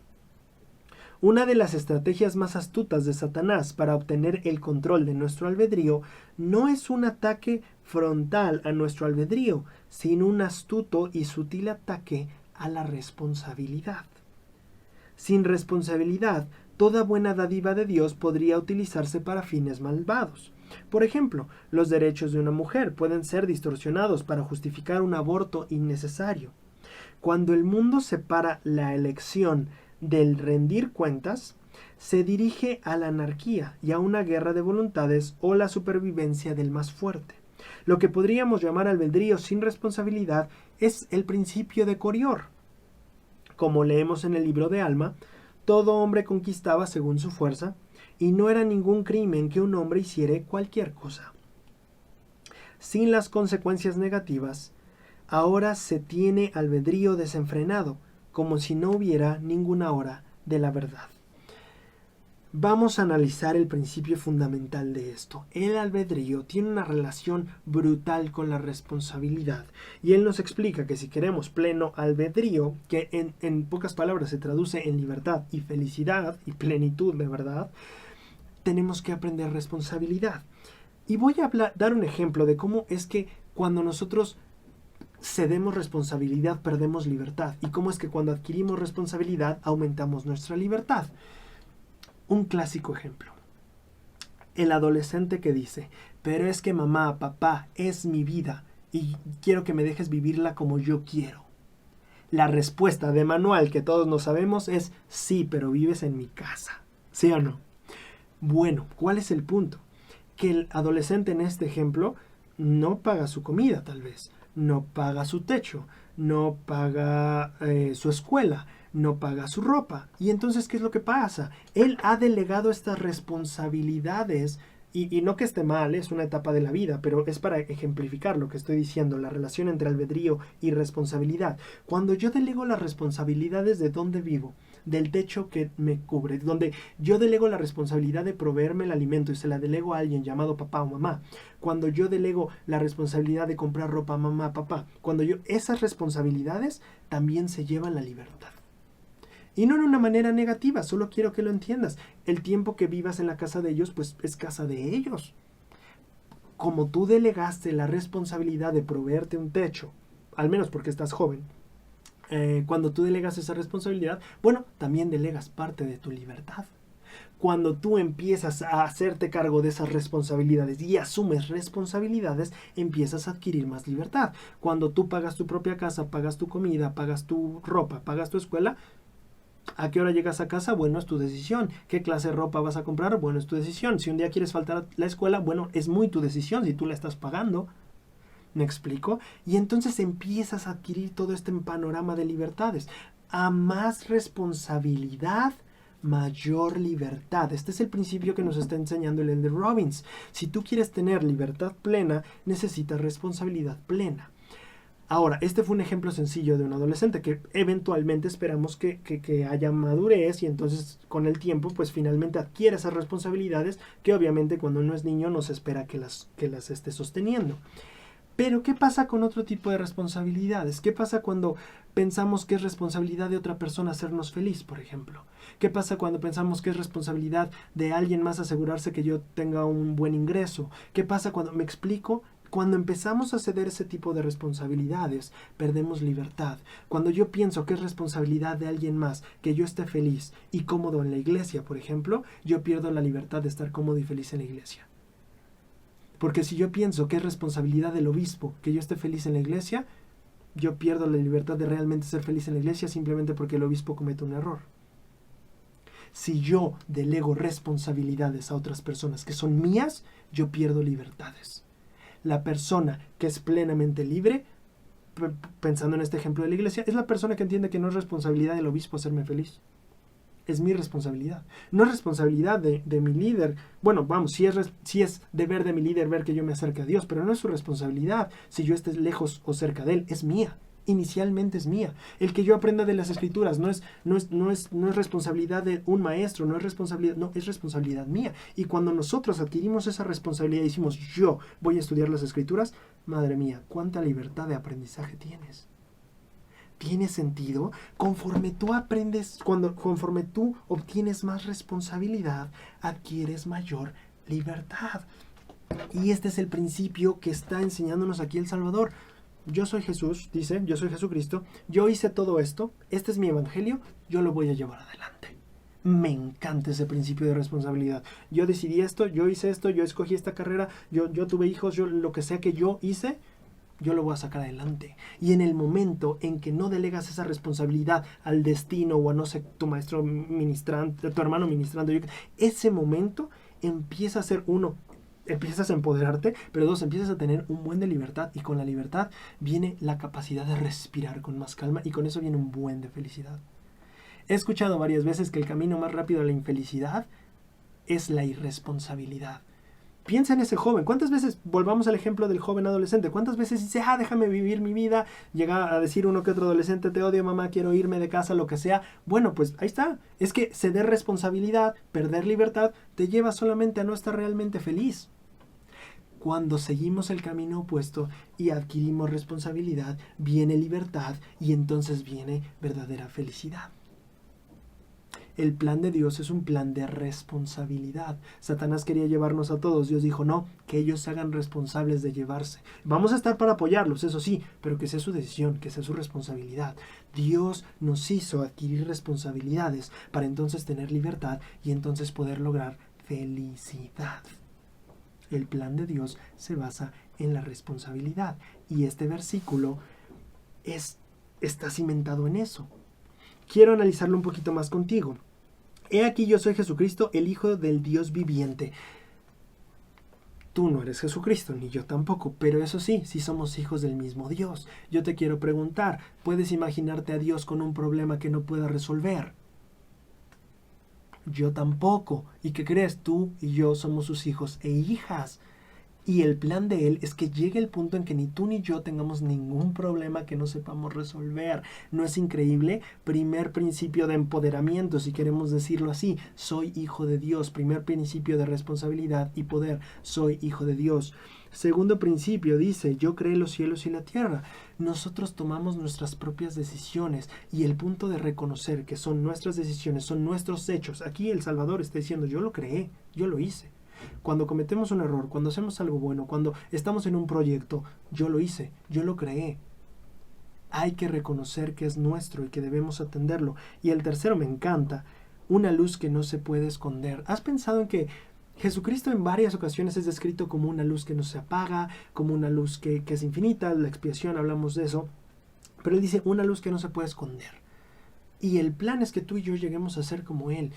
Una de las estrategias más astutas de Satanás para obtener el control de nuestro albedrío no es un ataque frontal a nuestro albedrío, sino un astuto y sutil ataque a la responsabilidad. Sin responsabilidad, toda buena dádiva de Dios podría utilizarse para fines malvados. Por ejemplo, los derechos de una mujer pueden ser distorsionados para justificar un aborto innecesario. Cuando el mundo separa la elección del rendir cuentas, se dirige a la anarquía y a una guerra de voluntades o la supervivencia del más fuerte. Lo que podríamos llamar albedrío sin responsabilidad es el principio de Corior. Como leemos en el libro de Alma, todo hombre conquistaba según su fuerza, y no era ningún crimen que un hombre hiciera cualquier cosa. Sin las consecuencias negativas, ahora se tiene albedrío desenfrenado, como si no hubiera ninguna hora de la verdad. Vamos a analizar el principio fundamental de esto. El albedrío tiene una relación brutal con la responsabilidad. Y él nos explica que si queremos pleno albedrío, que en pocas palabras se traduce en libertad y felicidad y plenitud de verdad, tenemos que aprender responsabilidad. Y voy a dar un ejemplo de cómo es que cuando nosotros cedemos responsabilidad, perdemos libertad. Y cómo es que cuando adquirimos responsabilidad, aumentamos nuestra libertad. Un clásico ejemplo. El adolescente que dice, pero es que mamá, papá, es mi vida y quiero que me dejes vivirla como yo quiero. La respuesta de manual que todos nos sabemos es, sí, pero vives en mi casa. ¿Sí o no? Bueno, ¿cuál es el punto? Que el adolescente en este ejemplo no paga su comida, tal vez. No paga su techo, no paga su escuela, no paga su ropa. Y entonces, ¿qué es lo que pasa? Él ha delegado estas responsabilidades, y no que esté mal, es una etapa de la vida, pero es para ejemplificar lo que estoy diciendo, la relación entre albedrío y responsabilidad. Cuando yo delego las responsabilidades de dónde vivo, del techo que me cubre, donde yo delego la responsabilidad de proveerme el alimento y se la delego a alguien llamado papá o mamá, cuando yo delego la responsabilidad de comprar ropa a mamá, papá, esas responsabilidades también se llevan la libertad. Y no en una manera negativa, solo quiero que lo entiendas. El tiempo que vivas en la casa de ellos, pues es casa de ellos. Como tú delegaste la responsabilidad de proveerte un techo, al menos porque estás joven, cuando tú delegas esa responsabilidad, bueno, también delegas parte de tu libertad. Cuando tú empiezas a hacerte cargo de esas responsabilidades y asumes responsabilidades, empiezas a adquirir más libertad. Cuando tú pagas tu propia casa, pagas tu comida, pagas tu ropa, pagas tu escuela, ¿a qué hora llegas a casa? Bueno, es tu decisión. ¿Qué clase de ropa vas a comprar? Bueno, es tu decisión. Si un día quieres faltar a la escuela, bueno, es muy tu decisión si tú la estás pagando. ¿Me explico? Y entonces empiezas a adquirir todo este panorama de libertades. A más responsabilidad, mayor libertad. Este es el principio que nos está enseñando el Elder Robbins. Si tú quieres tener libertad plena, necesitas responsabilidad plena. Ahora, este fue un ejemplo sencillo de un adolescente que eventualmente esperamos que haya madurez y entonces con el tiempo pues finalmente adquiere esas responsabilidades que obviamente cuando uno es niño no se espera que las esté sosteniendo. Pero ¿qué pasa con otro tipo de responsabilidades? ¿Qué pasa cuando pensamos que es responsabilidad de otra persona hacernos feliz, por ejemplo? ¿Qué pasa cuando pensamos que es responsabilidad de alguien más asegurarse que yo tenga un buen ingreso? ¿Qué pasa cuando, me explico? Cuando empezamos a ceder ese tipo de responsabilidades, perdemos libertad. Cuando yo pienso que es responsabilidad de alguien más que yo esté feliz y cómodo en la iglesia, por ejemplo, yo pierdo la libertad de estar cómodo y feliz en la iglesia. Porque si yo pienso que es responsabilidad del obispo que yo esté feliz en la iglesia, yo pierdo la libertad de realmente ser feliz en la iglesia simplemente porque el obispo comete un error. Si yo delego responsabilidades a otras personas que son mías, yo pierdo libertades. La persona que es plenamente libre, pensando en este ejemplo de la iglesia, es la persona que entiende que no es responsabilidad del obispo hacerme feliz. Es mi responsabilidad. No es responsabilidad de mi líder. Bueno, vamos, sí es deber de mi líder ver que yo me acerque a Dios, pero no es su responsabilidad si yo esté lejos o cerca de Él. Es mía. Inicialmente es mía. El que yo aprenda de las escrituras no es responsabilidad de un maestro, no, es responsabilidad mía. Y cuando nosotros adquirimos esa responsabilidad y decimos, yo voy a estudiar las escrituras, madre mía, cuánta libertad de aprendizaje tienes. ¿Tiene sentido? Conforme tú aprendes, conforme tú obtienes más responsabilidad, adquieres mayor libertad. Y este es el principio que está enseñándonos aquí el Salvador. Yo soy Jesús, dice, yo soy Jesucristo, yo hice todo esto, este es mi evangelio, yo lo voy a llevar adelante. Me encanta ese principio de responsabilidad. Yo decidí esto, yo hice esto, yo escogí esta carrera, yo tuve hijos, lo que sea que yo hice, yo lo voy a sacar adelante. Y en el momento en que no delegas esa responsabilidad al destino o a, no sé, tu maestro ministrante, tu hermano ministrante, ese momento empieza a ser uno, empiezas a empoderarte, pero dos, empiezas a tener un buen de libertad, y con la libertad viene la capacidad de respirar con más calma, y con eso viene un buen de felicidad. He escuchado varias veces que el camino más rápido a la infelicidad es la irresponsabilidad. Piensa en ese joven. ¿Cuántas veces, volvamos al ejemplo del joven adolescente, cuántas veces dice, déjame vivir mi vida? Llega a decir uno que otro adolescente, te odio mamá, quiero irme de casa, lo que sea. Bueno, pues ahí está. Es que ceder responsabilidad, perder libertad, te lleva solamente a no estar realmente feliz. Cuando seguimos el camino opuesto y adquirimos responsabilidad, viene libertad y entonces viene verdadera felicidad. El plan de Dios es un plan de responsabilidad. Satanás quería llevarnos a todos. Dios dijo, no, que ellos se hagan responsables de llevarse. Vamos a estar para apoyarlos, eso sí, pero que sea su decisión, que sea su responsabilidad. Dios nos hizo adquirir responsabilidades para entonces tener libertad y entonces poder lograr felicidad. El plan de Dios se basa en la responsabilidad. Y este versículo está cimentado en eso. Quiero analizarlo un poquito más contigo. He aquí yo soy Jesucristo, el Hijo del Dios viviente. Tú no eres Jesucristo, ni yo tampoco, pero eso sí somos hijos del mismo Dios. Yo te quiero preguntar, ¿puedes imaginarte a Dios con un problema que no pueda resolver? Yo tampoco. ¿Y qué crees? Tú y yo somos sus hijos e hijas. Y el plan de Él es que llegue el punto en que ni tú ni yo tengamos ningún problema que no sepamos resolver. ¿No es increíble? Primer principio de empoderamiento, si queremos decirlo así. Soy hijo de Dios. Primer principio de responsabilidad y poder. Soy hijo de Dios. Segundo principio dice, yo creé los cielos y la tierra. Nosotros tomamos nuestras propias decisiones y el punto de reconocer que son nuestras decisiones, son nuestros hechos. Aquí el Salvador está diciendo, yo lo creé, yo lo hice. Cuando cometemos un error, cuando hacemos algo bueno, cuando estamos en un proyecto, yo lo hice, yo lo creé. Hay que reconocer que es nuestro y que debemos atenderlo. Y el tercero me encanta, una luz que no se puede esconder. ¿Has pensado en que Jesucristo en varias ocasiones es descrito como una luz que no se apaga, como una luz que es infinita? La expiación, hablamos de eso. Pero Él dice una luz que no se puede esconder. Y el plan es que tú y yo lleguemos a ser como Él.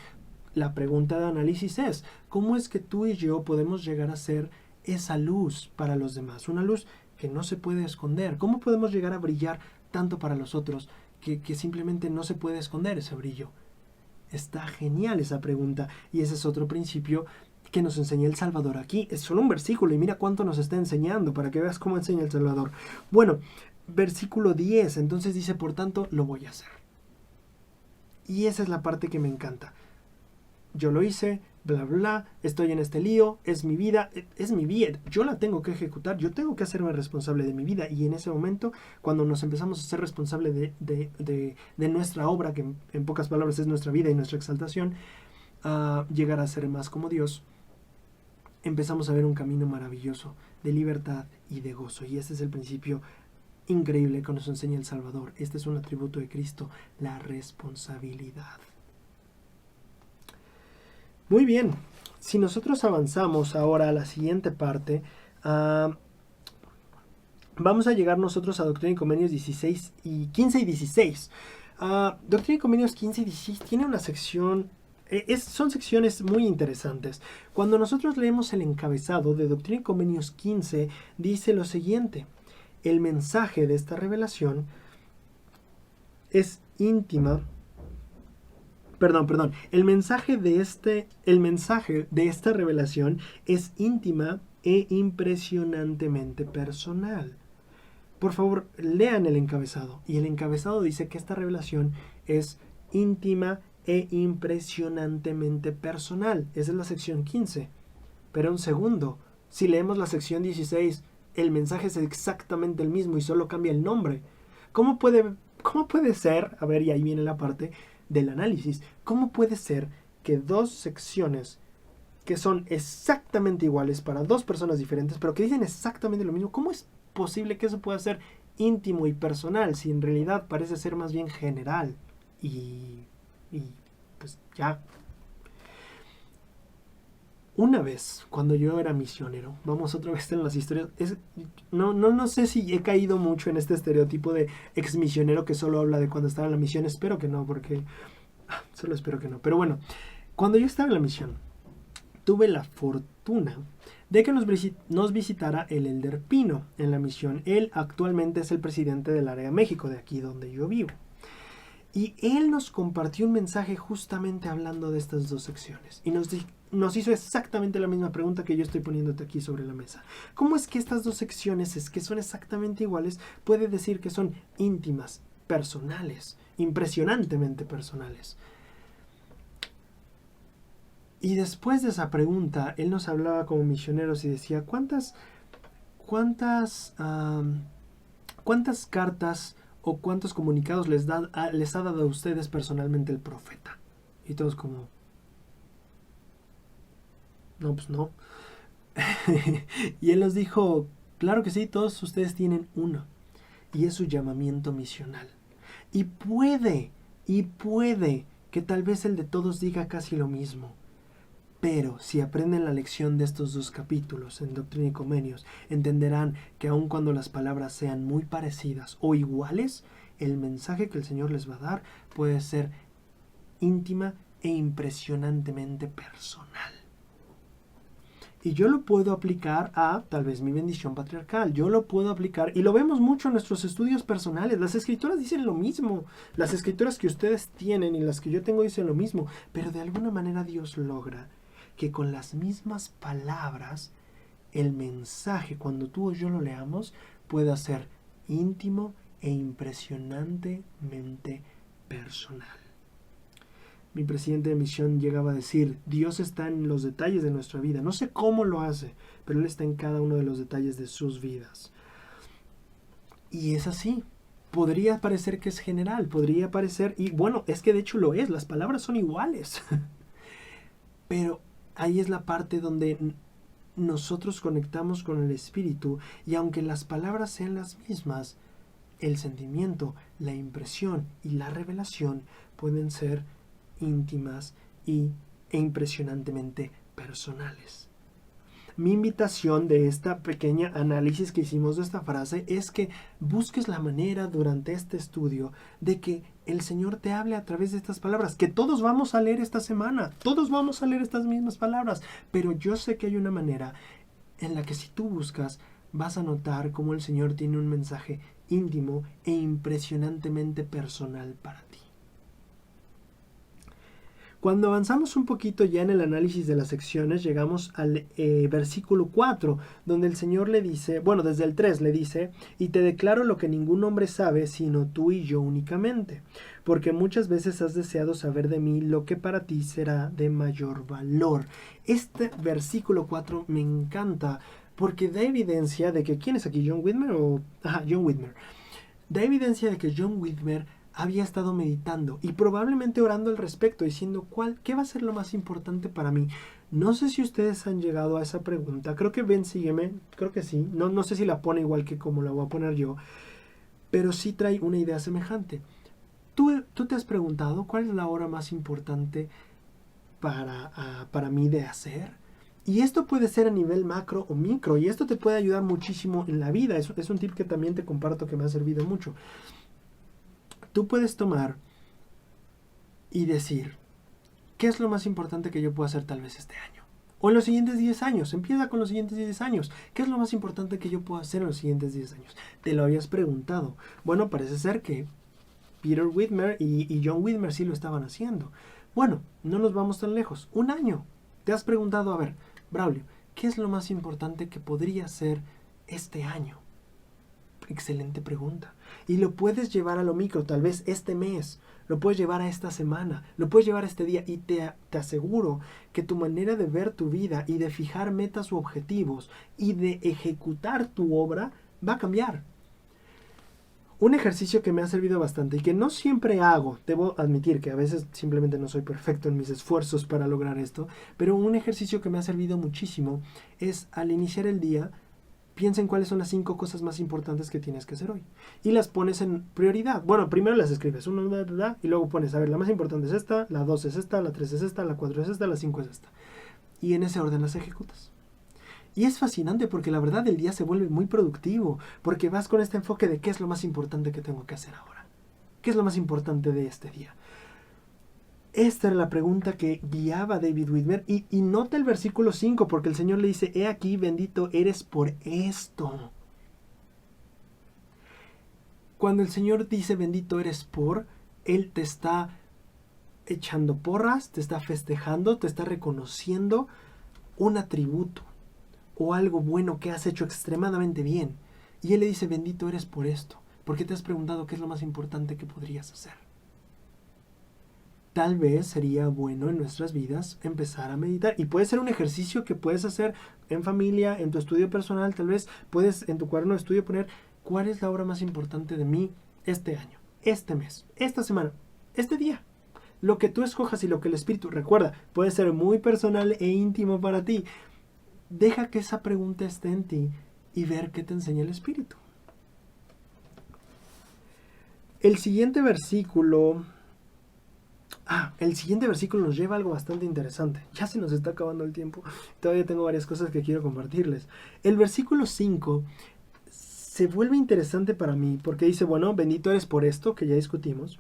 La pregunta de análisis es, ¿cómo es que tú y yo podemos llegar a ser esa luz para los demás? Una luz que no se puede esconder. ¿Cómo podemos llegar a brillar tanto para los otros que simplemente no se puede esconder ese brillo? Está genial esa pregunta y ese es otro principio que nos enseña el Salvador aquí. Es solo un versículo y mira cuánto nos está enseñando para que veas cómo enseña el Salvador. Bueno, versículo 10, entonces dice, por tanto, lo voy a hacer. Y esa es la parte que me encanta. Yo lo hice, bla, bla, estoy en este lío, es mi vida, yo la tengo que ejecutar, yo tengo que hacerme responsable de mi vida. Y en ese momento, cuando nos empezamos a ser responsable de nuestra obra, que en pocas palabras es nuestra vida y nuestra exaltación, a llegar a ser más como Dios, empezamos a ver un camino maravilloso de libertad y de gozo. Y este es el principio increíble que nos enseña el Salvador. Este es un atributo de Cristo, la responsabilidad. Muy bien, si nosotros avanzamos ahora a la siguiente parte, vamos a llegar nosotros a Doctrina y Convenios 15 y 16. Doctrina y Convenios 15 y 16 tiene una sección, son secciones muy interesantes. Cuando nosotros leemos el encabezado de Doctrina y Convenios 15, dice lo siguiente: el mensaje de esta revelación es íntima. El mensaje de esta revelación es íntima e impresionantemente personal. Por favor, lean el encabezado. Y el encabezado dice que esta revelación es íntima e impresionantemente personal. Esa es la sección 15. Pero un segundo, si leemos la sección 16, el mensaje es exactamente el mismo y solo cambia el nombre. ¿Cómo puede ser? A ver, y ahí viene la parte del análisis. ¿Cómo puede ser que dos secciones que son exactamente iguales para dos personas diferentes, pero que dicen exactamente lo mismo, cómo es posible que eso pueda ser íntimo y personal si en realidad parece ser más bien general? Y pues ya. Una vez, cuando yo era misionero, vamos otra vez en las historias, no sé si he caído mucho en este estereotipo de ex misionero que solo habla de cuando estaba en la misión. Espero que no, porque solo espero que no. Pero bueno, cuando yo estaba en la misión, tuve la fortuna de que nos visitara el Elder Pino en la misión. Él actualmente es el presidente del área de México, de aquí donde yo vivo. Y él nos compartió un mensaje justamente hablando de estas dos secciones. Y nos hizo exactamente la misma pregunta que yo estoy poniéndote aquí sobre la mesa. ¿Cómo es que estas dos secciones, que son exactamente iguales, puede decir que son íntimas, personales, impresionantemente personales? Y después de esa pregunta, él nos hablaba como misioneros y decía, ¿cuántas cartas o cuántos comunicados les ha dado a ustedes personalmente el profeta? Y todos como, no, pues no. Y él nos dijo, claro que sí, todos ustedes tienen uno, y es su llamamiento misional. Y puede que tal vez el de todos diga casi lo mismo. Pero si aprenden la lección de estos dos capítulos en Doctrina y Convenios, entenderán que aun cuando las palabras sean muy parecidas o iguales, el mensaje que el Señor les va a dar puede ser íntima e impresionantemente personal. Y yo lo puedo aplicar a, tal vez, mi bendición patriarcal. Yo lo puedo aplicar, y lo vemos mucho en nuestros estudios personales. Las escrituras dicen lo mismo. Las escrituras que ustedes tienen y las que yo tengo dicen lo mismo. Pero de alguna manera Dios logra que con las mismas palabras el mensaje, cuando tú o yo lo leamos, pueda ser íntimo e impresionantemente personal. Mi presidente de misión llegaba a decir, Dios está en los detalles de nuestra vida. No sé cómo lo hace, pero Él está en cada uno de los detalles de sus vidas. Y es así. Podría parecer que es general, podría parecer, y bueno, es que de hecho lo es, las palabras son iguales. Pero ahí es la parte donde nosotros conectamos con el Espíritu, y aunque las palabras sean las mismas, el sentimiento, la impresión y la revelación pueden ser íntimas e impresionantemente personales. Mi invitación de esta pequeña análisis que hicimos de esta frase es que busques la manera durante este estudio de que el Señor te hable a través de estas palabras, que todos vamos a leer esta semana, todos vamos a leer estas mismas palabras, pero yo sé que hay una manera en la que si tú buscas vas a notar cómo el Señor tiene un mensaje íntimo e impresionantemente personal para ti. Cuando avanzamos un poquito ya en el análisis de las secciones, llegamos al versículo 4, donde el Señor le dice, bueno, desde el 3 le dice, y te declaro lo que ningún hombre sabe, sino tú y yo únicamente, porque muchas veces has deseado saber de mí lo que para ti será de mayor valor. Este versículo 4 me encanta, porque da evidencia de que, ¿quién es aquí? ¿John Whitmer o...? Ajá, John Whitmer. Da evidencia de que John Whitmer había estado meditando y probablemente orando al respecto, diciendo ¿qué va a ser lo más importante para mí? No sé si ustedes han llegado a esa pregunta. Creo que Ben sígueme, creo que sí. No sé si la pone igual que como la voy a poner yo, pero sí trae una idea semejante. ¿Tú te has preguntado cuál es la hora más importante para mí de hacer? Y esto puede ser a nivel macro o micro, y esto te puede ayudar muchísimo en la vida. Es un tip que también te comparto que me ha servido mucho. Tú puedes tomar y decir, ¿qué es lo más importante que yo puedo hacer tal vez este año? O en los siguientes 10 años. Empieza con los siguientes 10 años. ¿Qué es lo más importante que yo puedo hacer en los siguientes 10 años? ¿Te lo habías preguntado? Bueno, parece ser que Peter Whitmer y John Whitmer sí lo estaban haciendo. Bueno, no nos vamos tan lejos. Un año. ¿Te has preguntado, a ver, Braulio, ¿qué es lo más importante que podría hacer este año? Excelente pregunta. Y lo puedes llevar a lo micro, tal vez este mes, lo puedes llevar a esta semana, lo puedes llevar a este día, y te aseguro que tu manera de ver tu vida y de fijar metas u objetivos y de ejecutar tu obra va a cambiar. Un ejercicio que me ha servido bastante y que no siempre hago, debo admitir que a veces simplemente no soy perfecto en mis esfuerzos para lograr esto, pero un ejercicio que me ha servido muchísimo es al iniciar el día, piensa en cuáles son las 5 cosas más importantes que tienes que hacer hoy. Y las pones en prioridad. Bueno, primero las escribes, y luego pones, a ver, la más importante es esta, la 2 es esta, la 3 es esta, la 4 es esta, la 5 es esta. Y en ese orden las ejecutas. Y es fascinante porque la verdad el día se vuelve muy productivo, porque vas con este enfoque de qué es lo más importante que tengo que hacer ahora. ¿Qué es lo más importante de este día? Esta era la pregunta que guiaba David Whitmer, y nota el versículo 5, porque el Señor le dice, he aquí, bendito eres por esto. Cuando el Señor dice bendito eres por, Él te está echando porras, te está festejando, te está reconociendo un atributo o algo bueno que has hecho extremadamente bien. Y Él le dice, bendito eres por esto, porque te has preguntado qué es lo más importante que podrías hacer. Tal vez sería bueno en nuestras vidas empezar a meditar. Y puede ser un ejercicio que puedes hacer en familia, en tu estudio personal. Tal vez puedes en tu cuaderno de estudio poner cuál es la obra más importante de mí este año, este mes, esta semana, este día. Lo que tú escojas y lo que el Espíritu, recuerda, puede ser muy personal e íntimo para ti. Deja que esa pregunta esté en ti y ver qué te enseña el Espíritu. El siguiente versículo nos lleva a algo bastante interesante. Ya se nos está acabando el tiempo. Todavía tengo varias cosas que quiero compartirles. El versículo 5 se vuelve interesante para mí porque dice, bueno, bendito eres por esto, que ya discutimos,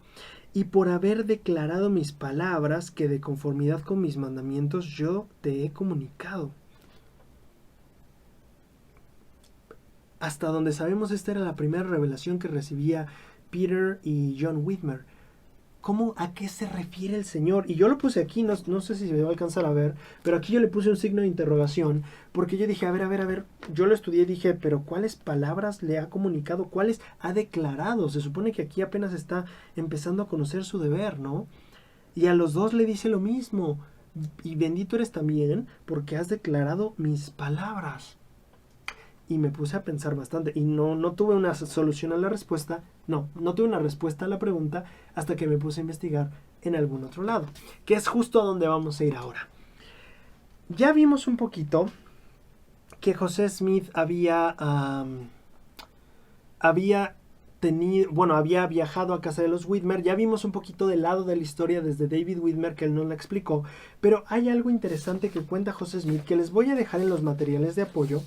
y por haber declarado mis palabras que de conformidad con mis mandamientos yo te he comunicado. Hasta donde sabemos, esta era la primera revelación que recibía Peter y John Whitmer. ¿A qué se refiere el Señor? Y yo lo puse aquí, no sé si se me va a alcanzar a ver, pero aquí yo le puse un signo de interrogación, porque yo dije, a ver, yo lo estudié y dije, pero ¿cuáles palabras le ha comunicado? ¿Cuáles ha declarado? Se supone que aquí apenas está empezando a conocer su deber, ¿no? Y a los dos le dice lo mismo, y bendito eres también porque has declarado mis palabras. Y me puse a pensar bastante y no tuve una solución a la respuesta, no tuve una respuesta a la pregunta hasta que me puse a investigar en algún otro lado, que es justo a donde vamos a ir ahora. Ya vimos un poquito que José Smith había viajado a casa de los Whitmer. Ya vimos un poquito del lado de la historia desde David Whitmer, que él no la explicó, pero hay algo interesante que cuenta José Smith que les voy a dejar en los materiales de apoyo.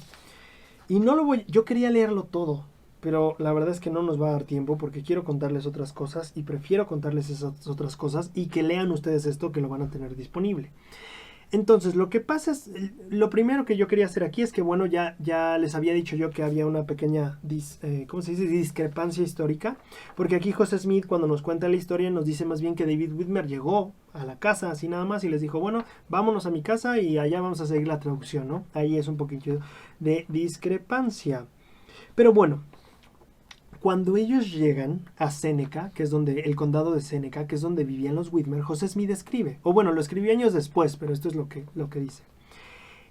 Y yo quería leerlo todo, pero la verdad es que no nos va a dar tiempo porque quiero contarles otras cosas y prefiero contarles esas otras cosas y que lean ustedes esto, que lo van a tener disponible. Entonces, lo que pasa es, lo primero que yo quería hacer aquí es que, bueno, ya les había dicho yo que había una pequeña, ¿cómo se dice? Discrepancia histórica, porque aquí José Smith, cuando nos cuenta la historia, nos dice más bien que David Whitmer llegó a la casa así nada más y les dijo, bueno, vámonos a mi casa y allá vamos a seguir la traducción, ¿no? Ahí es un poquito de discrepancia. Pero bueno, cuando ellos llegan a Seneca, que es donde el condado de Seneca, que es donde vivían los Whitmer, José Smith escribe, o bueno, lo escribió años después, pero esto es lo que dice.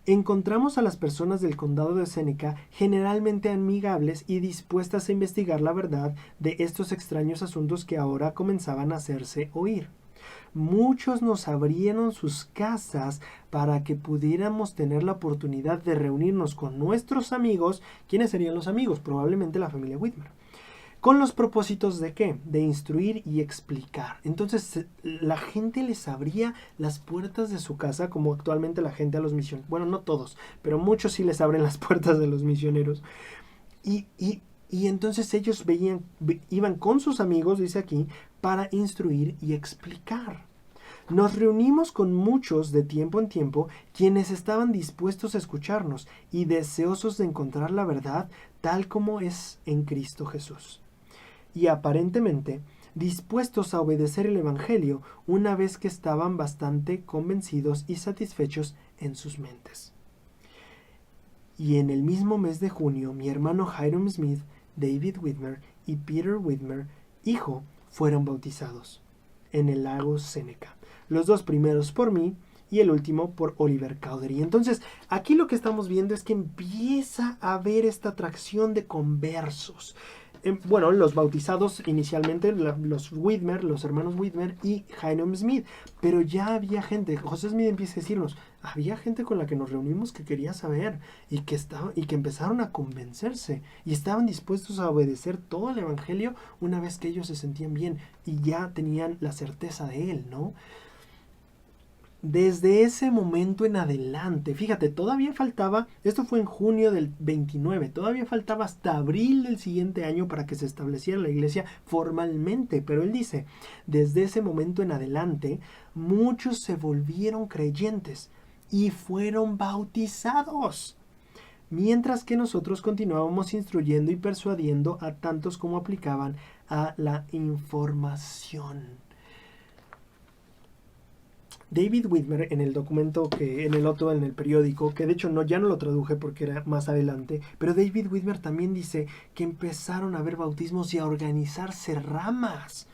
Encontramos a las personas del condado de Seneca generalmente amigables y dispuestas a investigar la verdad de estos extraños asuntos que ahora comenzaban a hacerse oír. Muchos nos abrieron sus casas para que pudiéramos tener la oportunidad de reunirnos con nuestros amigos. ¿Quiénes serían los amigos? Probablemente la familia Whitmer. ¿Con los propósitos de qué? De instruir y explicar. Entonces la gente les abría las puertas de su casa, como actualmente la gente a los misioneros. Bueno, no todos, pero muchos sí les abren las puertas de los misioneros. Y entonces ellos iban con sus amigos, dice aquí, para instruir y explicar. Nos reunimos con muchos de tiempo en tiempo, quienes estaban dispuestos a escucharnos y deseosos de encontrar la verdad tal como es en Cristo Jesús. Y aparentemente dispuestos a obedecer el Evangelio una vez que estaban bastante convencidos y satisfechos en sus mentes. Y en el mismo mes de junio, mi hermano Hyrum Smith, David Whitmer y Peter Whitmer, hijo, fueron bautizados en el lago Seneca. Los dos primeros por mí y el último por Oliver Cowdery. Entonces, aquí lo que estamos viendo es que empieza a haber esta atracción de conversos. Bueno, los bautizados inicialmente, los Whitmer, los hermanos Whitmer y Hyrum Smith, pero ya había gente. José Smith empieza a decirnos, había gente con la que nos reunimos que quería saber y que empezaron a convencerse y estaban dispuestos a obedecer todo el evangelio una vez que ellos se sentían bien y ya tenían la certeza de él, ¿no? Desde ese momento en adelante, fíjate, todavía faltaba, esto fue en junio del 29, todavía faltaba hasta abril del siguiente año para que se estableciera la iglesia formalmente, pero él dice, desde ese momento en adelante, muchos se volvieron creyentes y fueron bautizados, mientras que nosotros continuábamos instruyendo y persuadiendo a tantos como aplicaban a la información. David Whitmer en el documento en el periódico, que de hecho ya no lo traduje porque era más adelante, pero David Whitmer también dice que empezaron a haber bautismos y a organizarse ramas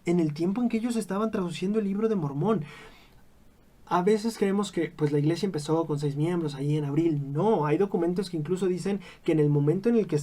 en el tiempo en que ellos estaban traduciendo el libro de Mormón. A veces creemos que pues la iglesia empezó con 6 miembros ahí en abril. No, hay documentos que incluso dicen que en el momento en el que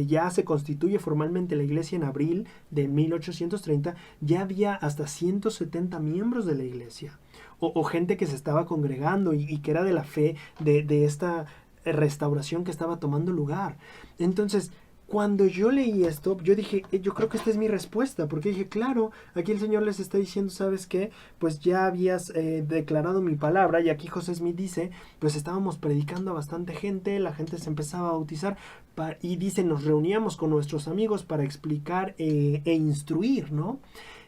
ya se constituye formalmente la iglesia en abril de 1830, ya había hasta 170 miembros de la iglesia. O gente que se estaba congregando y que era de la fe de esta restauración que estaba tomando lugar. Entonces, cuando yo leí esto, yo dije, yo creo que esta es mi respuesta, porque dije, claro, aquí el Señor les está diciendo, ¿sabes qué? Pues ya habías declarado mi palabra, y aquí José Smith dice, pues estábamos predicando a bastante gente, la gente se empezaba a bautizar, y dice, nos reuníamos con nuestros amigos para explicar e instruir, ¿no?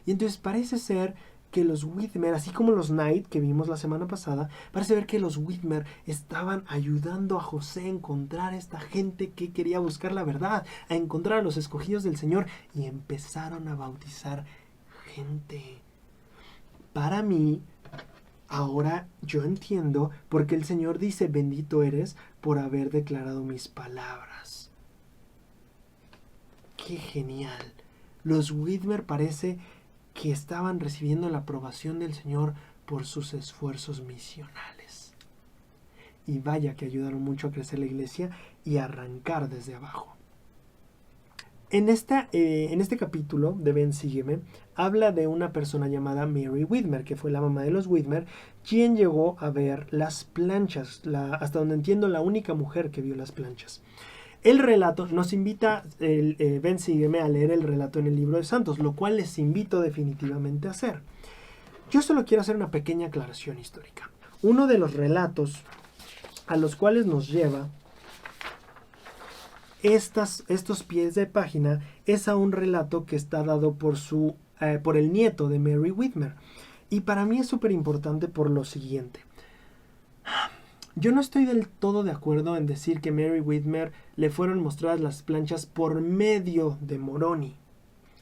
Y entonces parece ser que los Whitmer, así como los Knight que vimos la semana pasada, parece ver que los Whitmer estaban ayudando a José a encontrar a esta gente que quería buscar la verdad, a encontrar a los escogidos del Señor, y empezaron a bautizar gente. Para mí, ahora yo entiendo por qué el Señor dice, bendito eres por haber declarado mis palabras. ¡Qué genial! Los Whitmer parece que estaban recibiendo la aprobación del Señor por sus esfuerzos misionales. Y vaya que ayudaron mucho a crecer la iglesia y a arrancar desde abajo. En este capítulo de Ven, Sígueme, habla de una persona llamada Mary Whitmer, que fue la mamá de los Whitmer, quien llegó a ver las planchas, hasta donde entiendo la única mujer que vio las planchas. El relato nos invita, Ven, Sígueme, a leer el relato en el libro de Santos, lo cual les invito definitivamente a hacer. Yo solo quiero hacer una pequeña aclaración histórica. Uno de los relatos a los cuales nos lleva estos pies de página es a un relato que está dado por el nieto de Mary Whitmer. Y para mí es súper importante por lo siguiente. Yo no estoy del todo de acuerdo en decir que Mary Whitmer le fueron mostradas las planchas por medio de Moroni.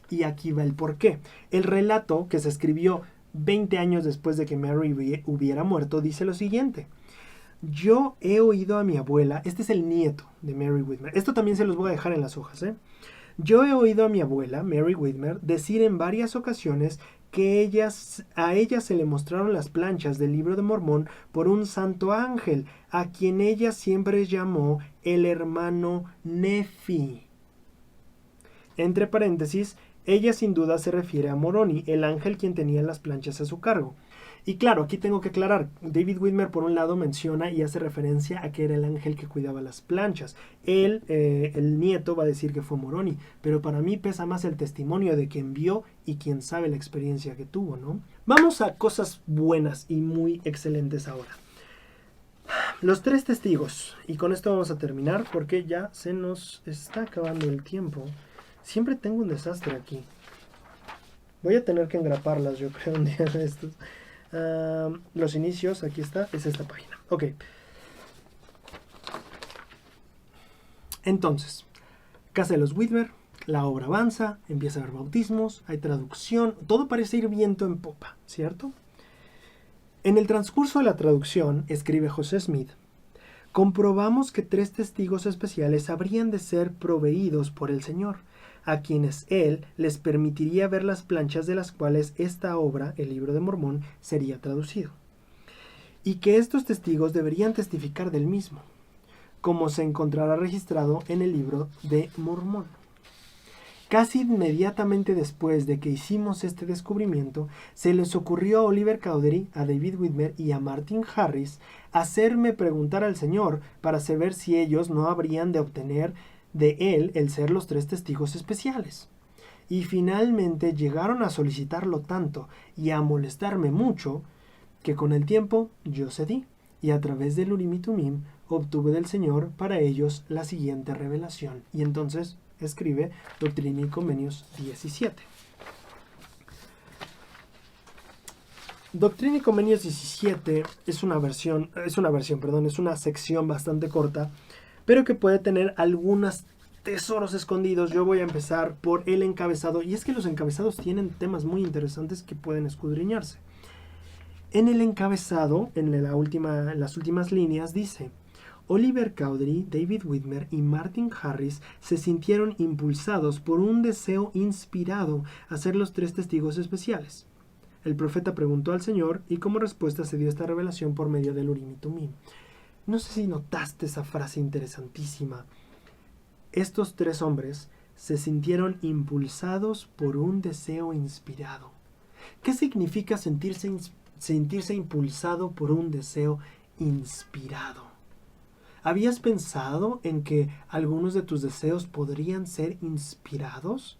Y aquí va el porqué. El relato, que se escribió 20 años después de que Mary hubiera muerto, dice lo siguiente. Yo he oído a mi abuela, este es el nieto de Mary Whitmer, esto también se los voy a dejar en las hojas, Yo he oído a mi abuela, Mary Whitmer, decir en varias ocasiones que a ella se le mostraron las planchas del Libro de Mormón por un santo ángel, a quien ella siempre llamó el hermano Nefi. Entre paréntesis, ella sin duda se refiere a Moroni, el ángel quien tenía las planchas a su cargo. Y claro, aquí tengo que aclarar, David Whitmer por un lado menciona y hace referencia a que era el ángel que cuidaba las planchas. Él, el nieto, va a decir que fue Moroni, pero para mí pesa más el testimonio de quien vio y quien sabe la experiencia que tuvo, ¿no? Vamos a cosas buenas y muy excelentes ahora. Los 3 testigos, y con esto vamos a terminar porque ya se nos está acabando el tiempo. Siempre tengo un desastre aquí. Voy a tener que engraparlas, yo creo, un día de estos. Los inicios, aquí está, es esta página. Ok. Entonces, casa de los Whitmer, la obra avanza, empieza a haber bautismos, hay traducción, todo parece ir viento en popa, ¿cierto? En el transcurso de la traducción, escribe José Smith, comprobamos que 3 testigos especiales habrían de ser proveídos por el Señor, a quienes él les permitiría ver las planchas de las cuales esta obra, el Libro de Mormón, sería traducido. Y que estos testigos deberían testificar del mismo, como se encontrará registrado en el Libro de Mormón. Casi inmediatamente después de que hicimos este descubrimiento, se les ocurrió a Oliver Cowdery, a David Whitmer y a Martin Harris hacerme preguntar al Señor para saber si ellos no habrían de obtener de él el ser los 3 testigos especiales. Y finalmente llegaron a solicitarlo tanto y a molestarme mucho que con el tiempo yo cedí y a través del Urim y Tumim obtuve del Señor para ellos la siguiente revelación. Y entonces escribe Doctrina y Convenios 17. Doctrina y Convenios 17 es una sección bastante corta, pero que puede tener algunos tesoros escondidos. Yo voy a empezar por el encabezado, y es que los encabezados tienen temas muy interesantes que pueden escudriñarse. En el encabezado, en las últimas líneas, dice: Oliver Cowdery, David Whitmer y Martin Harris se sintieron impulsados por un deseo inspirado a ser los 3 testigos especiales. El profeta preguntó al Señor y como respuesta se dio esta revelación por medio del Urim y Tumim. No sé si notaste esa frase interesantísima. Estos 3 hombres se sintieron impulsados por un deseo inspirado. ¿Qué significa sentirse impulsado por un deseo inspirado? ¿Habías pensado en que algunos de tus deseos podrían ser inspirados?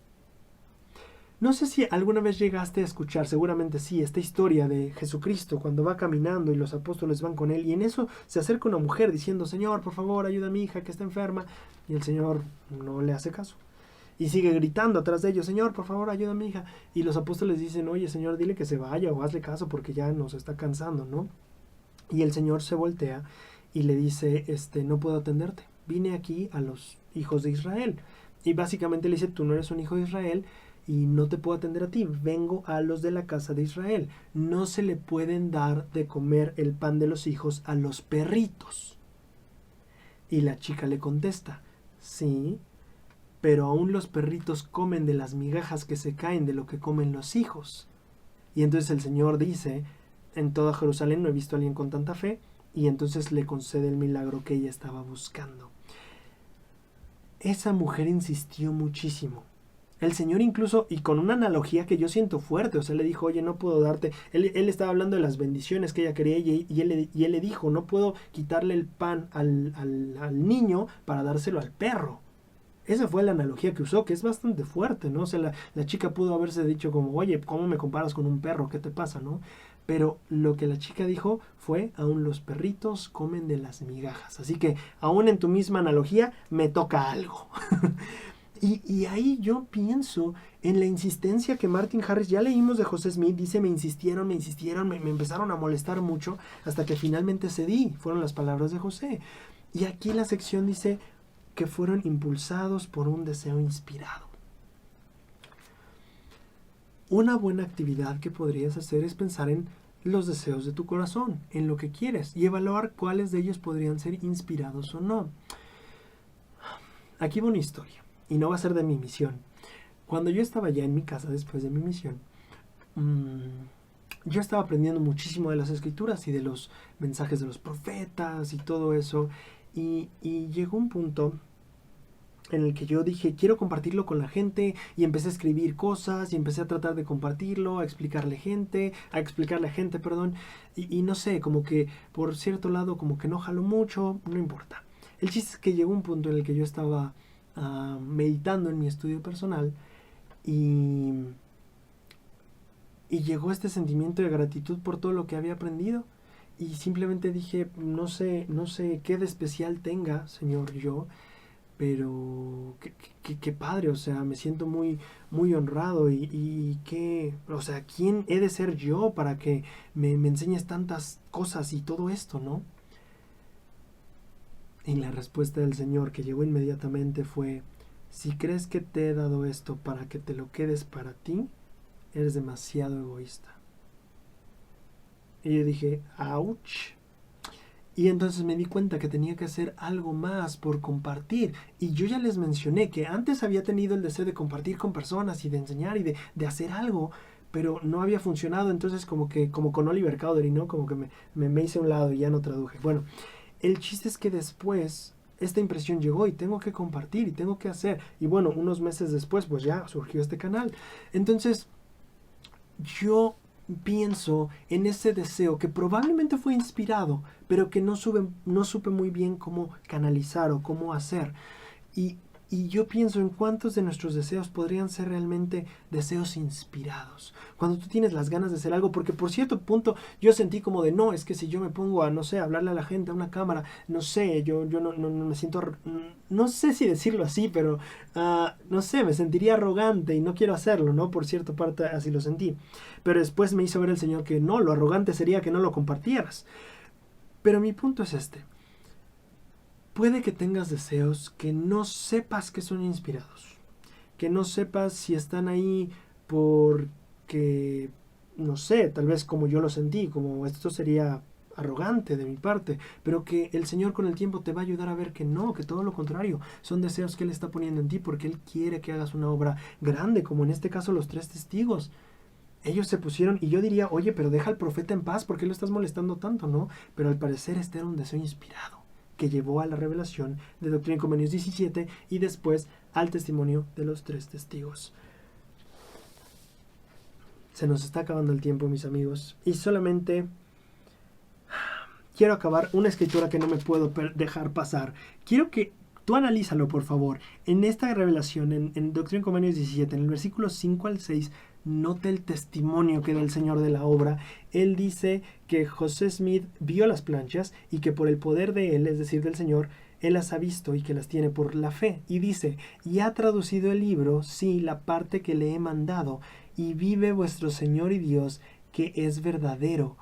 No sé si alguna vez llegaste a escuchar, seguramente sí, esta historia de Jesucristo cuando va caminando y los apóstoles van con él y en eso se acerca una mujer diciendo: Señor, por favor, ayuda a mi hija que está enferma, y el Señor no le hace caso. Y sigue gritando atrás de ellos: Señor, por favor, ayuda a mi hija. Y los apóstoles dicen: Oye, Señor, dile que se vaya o hazle caso porque ya nos está cansando, ¿no? Y el Señor se voltea y le dice: no puedo atenderte. Vine aquí a los hijos de Israel. Y básicamente le dice: tú no eres un hijo de Israel y no te puedo atender a ti. Vengo a los de la casa de Israel. No se le pueden dar de comer el pan de los hijos a los perritos. Y la chica le contesta: sí, pero aún los perritos comen de las migajas que se caen de lo que comen los hijos. Y entonces el Señor dice: en toda Jerusalén no he visto a alguien con tanta fe. Y entonces le concede el milagro que ella estaba buscando. Esa mujer insistió muchísimo. El Señor incluso, y con una analogía que yo siento fuerte, o sea, le dijo: oye, no puedo darte. Él estaba hablando de las bendiciones que ella quería y él le dijo: no puedo quitarle el pan al niño para dárselo al perro. Esa fue la analogía que usó, que es bastante fuerte, ¿no? O sea, la chica pudo haberse dicho como: oye, ¿cómo me comparas con un perro? ¿Qué te pasa, no? Pero lo que la chica dijo fue: aún los perritos comen de las migajas. Así que, aún en tu misma analogía, me toca algo. Y ahí yo pienso en la insistencia que Martin Harris, ya leímos de José Smith, dice, me insistieron, me empezaron a molestar mucho hasta que finalmente cedí, fueron las palabras de José. Y aquí la sección dice que fueron impulsados por un deseo inspirado. Una buena actividad que podrías hacer es pensar en los deseos de tu corazón, en lo que quieres, y evaluar cuáles de ellos podrían ser inspirados o no. Aquí va una historia, y no va a ser de mi misión. Cuando yo estaba ya en mi casa después de mi misión, yo estaba aprendiendo muchísimo de las escrituras y de los mensajes de los profetas y todo eso, y llegó un punto en el que yo dije, quiero compartirlo con la gente, y empecé a escribir cosas, y empecé a tratar de compartirlo, a explicarle a gente, y no sé, como que por cierto lado, como que no jaló mucho, no importa. El chiste es que llegó un punto en el que yo estaba meditando en mi estudio personal, y llegó este sentimiento de gratitud por todo lo que había aprendido, y simplemente dije, no sé qué de especial tenga, Señor, yo, pero qué padre, o sea, me siento muy, muy honrado y qué, o sea, ¿quién he de ser yo para que me enseñes tantas cosas y todo esto, no? Y la respuesta del Señor que llegó inmediatamente fue, si crees que te he dado esto para que te lo quedes para ti, eres demasiado egoísta. Y yo dije, ouch. Y entonces me di cuenta que tenía que hacer algo más por compartir. Y yo ya les mencioné que antes había tenido el deseo de compartir con personas y de enseñar y de hacer algo, pero no había funcionado. Entonces como con Oliver Cowdery, ¿no? Como que me hice a un lado y ya no traduje. Bueno, el chiste es que después esta impresión llegó y tengo que compartir y tengo que hacer. Y bueno, unos meses después pues ya surgió este canal. Entonces yo pienso en ese deseo que probablemente fue inspirado, pero que no supe muy bien cómo canalizar o cómo hacer. Y yo pienso en cuántos de nuestros deseos podrían ser realmente deseos inspirados. Cuando tú tienes las ganas de hacer algo, porque por cierto punto yo sentí como de, no, es que si yo me pongo a, no sé, hablarle a la gente, a una cámara, no sé, yo no me siento, no sé si decirlo así, pero no sé, me sentiría arrogante y no quiero hacerlo, ¿no? Por cierta parte así lo sentí. Pero después me hizo ver el Señor que no, lo arrogante sería que no lo compartieras. Pero mi punto es este. Puede que tengas deseos que no sepas que son inspirados, que no sepas si están ahí porque, no sé, tal vez como yo lo sentí, como esto sería arrogante de mi parte, pero que el Señor con el tiempo te va a ayudar a ver que no, que todo lo contrario, son deseos que Él está poniendo en ti porque Él quiere que hagas una obra grande, como en este caso los 3 testigos. Ellos se pusieron, y yo diría, oye, pero deja al profeta en paz, ¿por qué lo estás molestando tanto, no? Pero al parecer este era un deseo inspirado, que llevó a la revelación de Doctrina y Convenios 17 y después al testimonio de los 3 testigos. Se nos está acabando el tiempo, mis amigos, y solamente quiero acabar una escritura que no me puedo dejar pasar. Quiero que tú analízalo, por favor. En esta revelación, en Doctrina y Convenios 17, en el versículo 5 al 6, note el testimonio que da el Señor de la obra. Él dice que José Smith vio las planchas y que por el poder de Él, es decir, del Señor, Él las ha visto y que las tiene por la fe. Y dice, y ha traducido el libro, sí, la parte que le he mandado, y vive vuestro Señor y Dios, que es verdadero.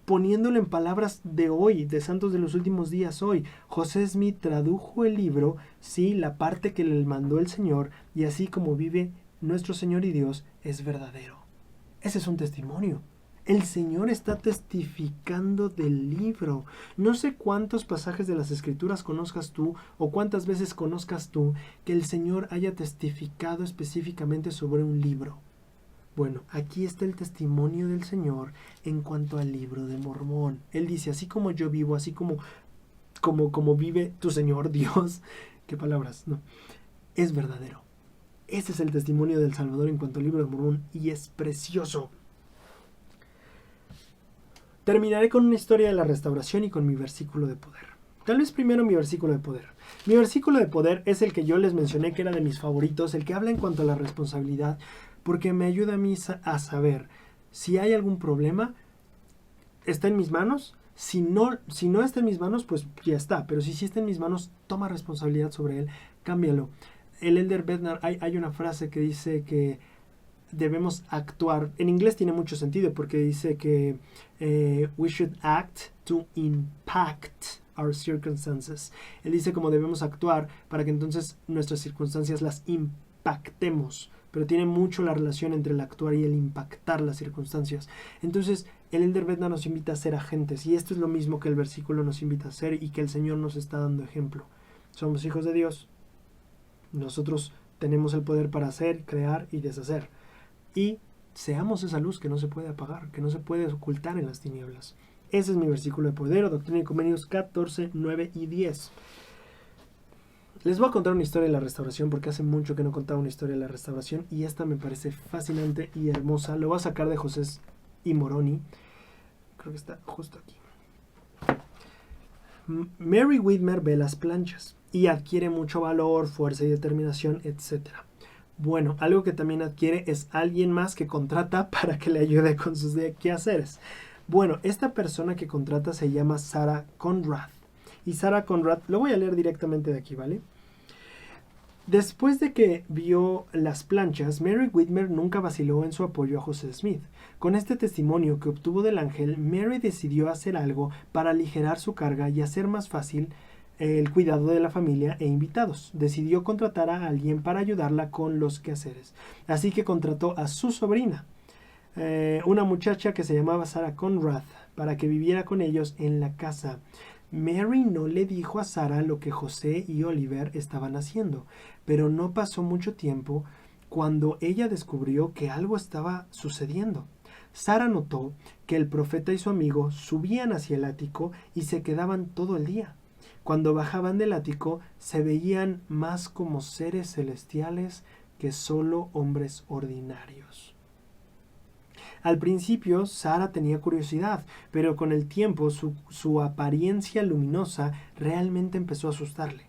Poniéndolo en palabras de hoy, de santos de los últimos días hoy, José Smith tradujo el libro, sí, la parte que le mandó el Señor, y así como vive nuestro Señor y Dios, es verdadero. Ese es un testimonio. El Señor está testificando del libro. No sé cuántos pasajes de las Escrituras conozcas tú o cuántas veces conozcas tú que el Señor haya testificado específicamente sobre un libro. Bueno, aquí está el testimonio del Señor en cuanto al libro de Mormón. Él dice, así como yo vivo, así como vive tu Señor Dios, qué palabras, ¿no? Es verdadero. Ese es el testimonio del Salvador en cuanto al libro de Mormón y es precioso. Terminaré con una historia de la restauración y con mi versículo de poder. Tal vez primero mi versículo de poder. Mi versículo de poder es el que yo les mencioné que era de mis favoritos, el que habla en cuanto a la responsabilidad, porque me ayuda a mí a saber si hay algún problema, está en mis manos. Si no está en mis manos, pues ya está. Pero si sí está en mis manos, toma responsabilidad sobre él, cámbialo. el Elder Bednar, hay una frase que dice que debemos actuar. En inglés tiene mucho sentido porque dice que we should act to impact our circumstances. Él dice como debemos actuar para que entonces nuestras circunstancias las impactemos. Pero tiene mucho la relación entre el actuar y el impactar las circunstancias. Entonces, el Elder Bednar nos invita a ser agentes. Y esto es lo mismo que el versículo nos invita a hacer y que el Señor nos está dando ejemplo. Somos hijos de Dios. Nosotros tenemos el poder para hacer, crear y deshacer. Y seamos esa luz que no se puede apagar, que no se puede ocultar en las tinieblas. Ese es mi versículo de poder, Doctrina y Convenios 14, 9 y 10. Les voy a contar una historia de la restauración porque hace mucho que no contaba una historia de la restauración y esta me parece fascinante y hermosa. Lo voy a sacar de José y Moroni. Creo que está justo aquí. Mary Whitmer ve las planchas y adquiere mucho valor, fuerza y determinación, etc. Bueno, algo que también adquiere es alguien más que contrata para que le ayude con sus quehaceres. Bueno, esta persona que contrata se llama Sarah Conrad. Y Sarah Conrad, lo voy a leer directamente de aquí, ¿vale? Después de que vio las planchas, Mary Whitmer nunca vaciló en su apoyo a José Smith. Con este testimonio que obtuvo del ángel, Mary decidió hacer algo para aligerar su carga y hacer más fácil el cuidado de la familia e invitados. Decidió contratar a alguien para ayudarla con los quehaceres. Así que contrató a su sobrina, una muchacha que se llamaba Sarah Conrad, para que viviera con ellos en la casa. Mary no le dijo a Sarah lo que José y Oliver estaban haciendo, pero no pasó mucho tiempo cuando ella descubrió que algo estaba sucediendo. Sarah notó que el profeta y su amigo subían hacia el ático y se quedaban todo el día. Cuando bajaban del ático se veían más como seres celestiales que solo hombres ordinarios. Al principio Sarah tenía curiosidad, pero con el tiempo su apariencia luminosa realmente empezó a asustarle.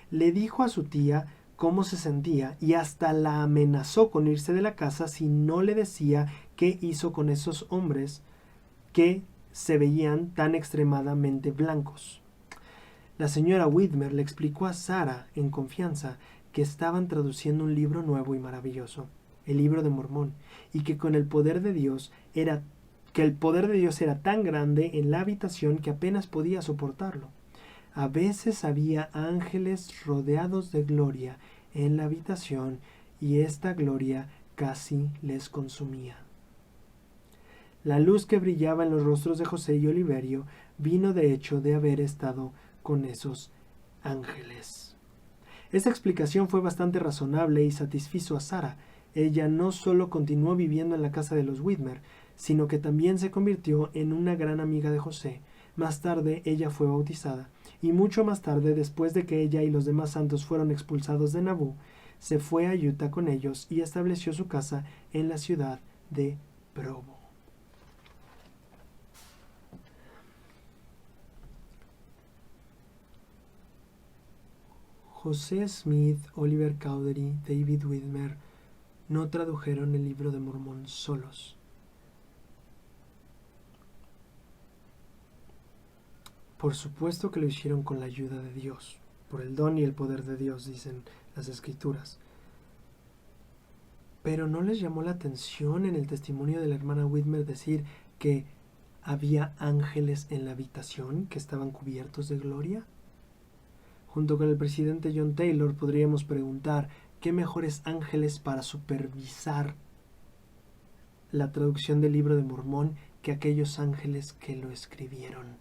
Le dijo a su tía cómo se sentía y hasta la amenazó con irse de la casa si no le decía qué hizo con esos hombres que se veían tan extremadamente blancos. La señora Whitmer le explicó a Sarah en confianza que estaban traduciendo un libro nuevo y maravilloso, el libro de Mormón, y que con el poder de Dios era tan grande en la habitación que apenas podía soportarlo. A veces había ángeles rodeados de gloria en la habitación y esta gloria casi les consumía. La luz que brillaba en los rostros de José y Oliverio vino de hecho de haber estado con esos ángeles. Esta explicación fue bastante razonable y satisfizo a Sarah. Ella no solo continuó viviendo en la casa de los Whitmer, sino que también se convirtió en una gran amiga de José. Más tarde ella fue bautizada, y mucho más tarde, después de que ella y los demás santos fueron expulsados de Nabú, se fue a Utah con ellos y estableció su casa en la ciudad de Provo. José Smith, Oliver Cowdery, David Whitmer no tradujeron el libro de Mormón solos. Por supuesto que lo hicieron con la ayuda de Dios, por el don y el poder de Dios, dicen las Escrituras. Pero ¿no les llamó la atención en el testimonio de la hermana Whitmer decir que había ángeles en la habitación que estaban cubiertos de gloria? Junto con el presidente John Taylor podríamos preguntar qué mejores ángeles para supervisar la traducción del libro de Mormón que aquellos ángeles que lo escribieron.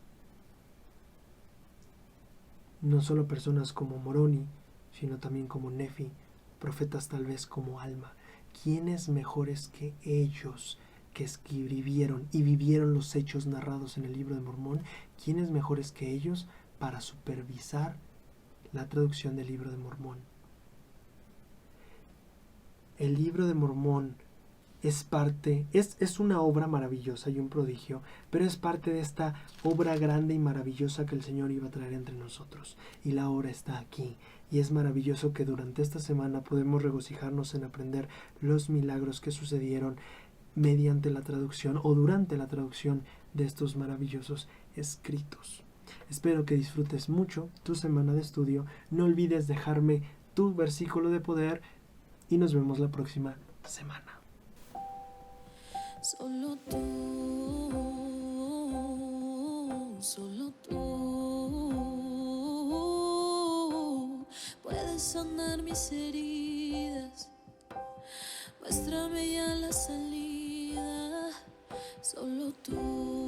No solo personas como Moroni, sino también como Nefi, profetas tal vez como Alma. ¿Quiénes mejores que ellos que escribieron y vivieron los hechos narrados en el libro de Mormón? ¿Quiénes mejores que ellos para supervisar la traducción del libro de Mormón? El libro de Mormón es una obra maravillosa y un prodigio, pero es parte de esta obra grande y maravillosa que el Señor iba a traer entre nosotros. Y la hora está aquí. Y es maravilloso que durante esta semana podemos regocijarnos en aprender los milagros que sucedieron mediante la traducción o durante la traducción de estos maravillosos escritos. Espero que disfrutes mucho tu semana de estudio. No olvides dejarme tu versículo de poder y nos vemos la próxima semana. Solo tú puedes sanar mis heridas, muéstrame ya la salida, solo tú.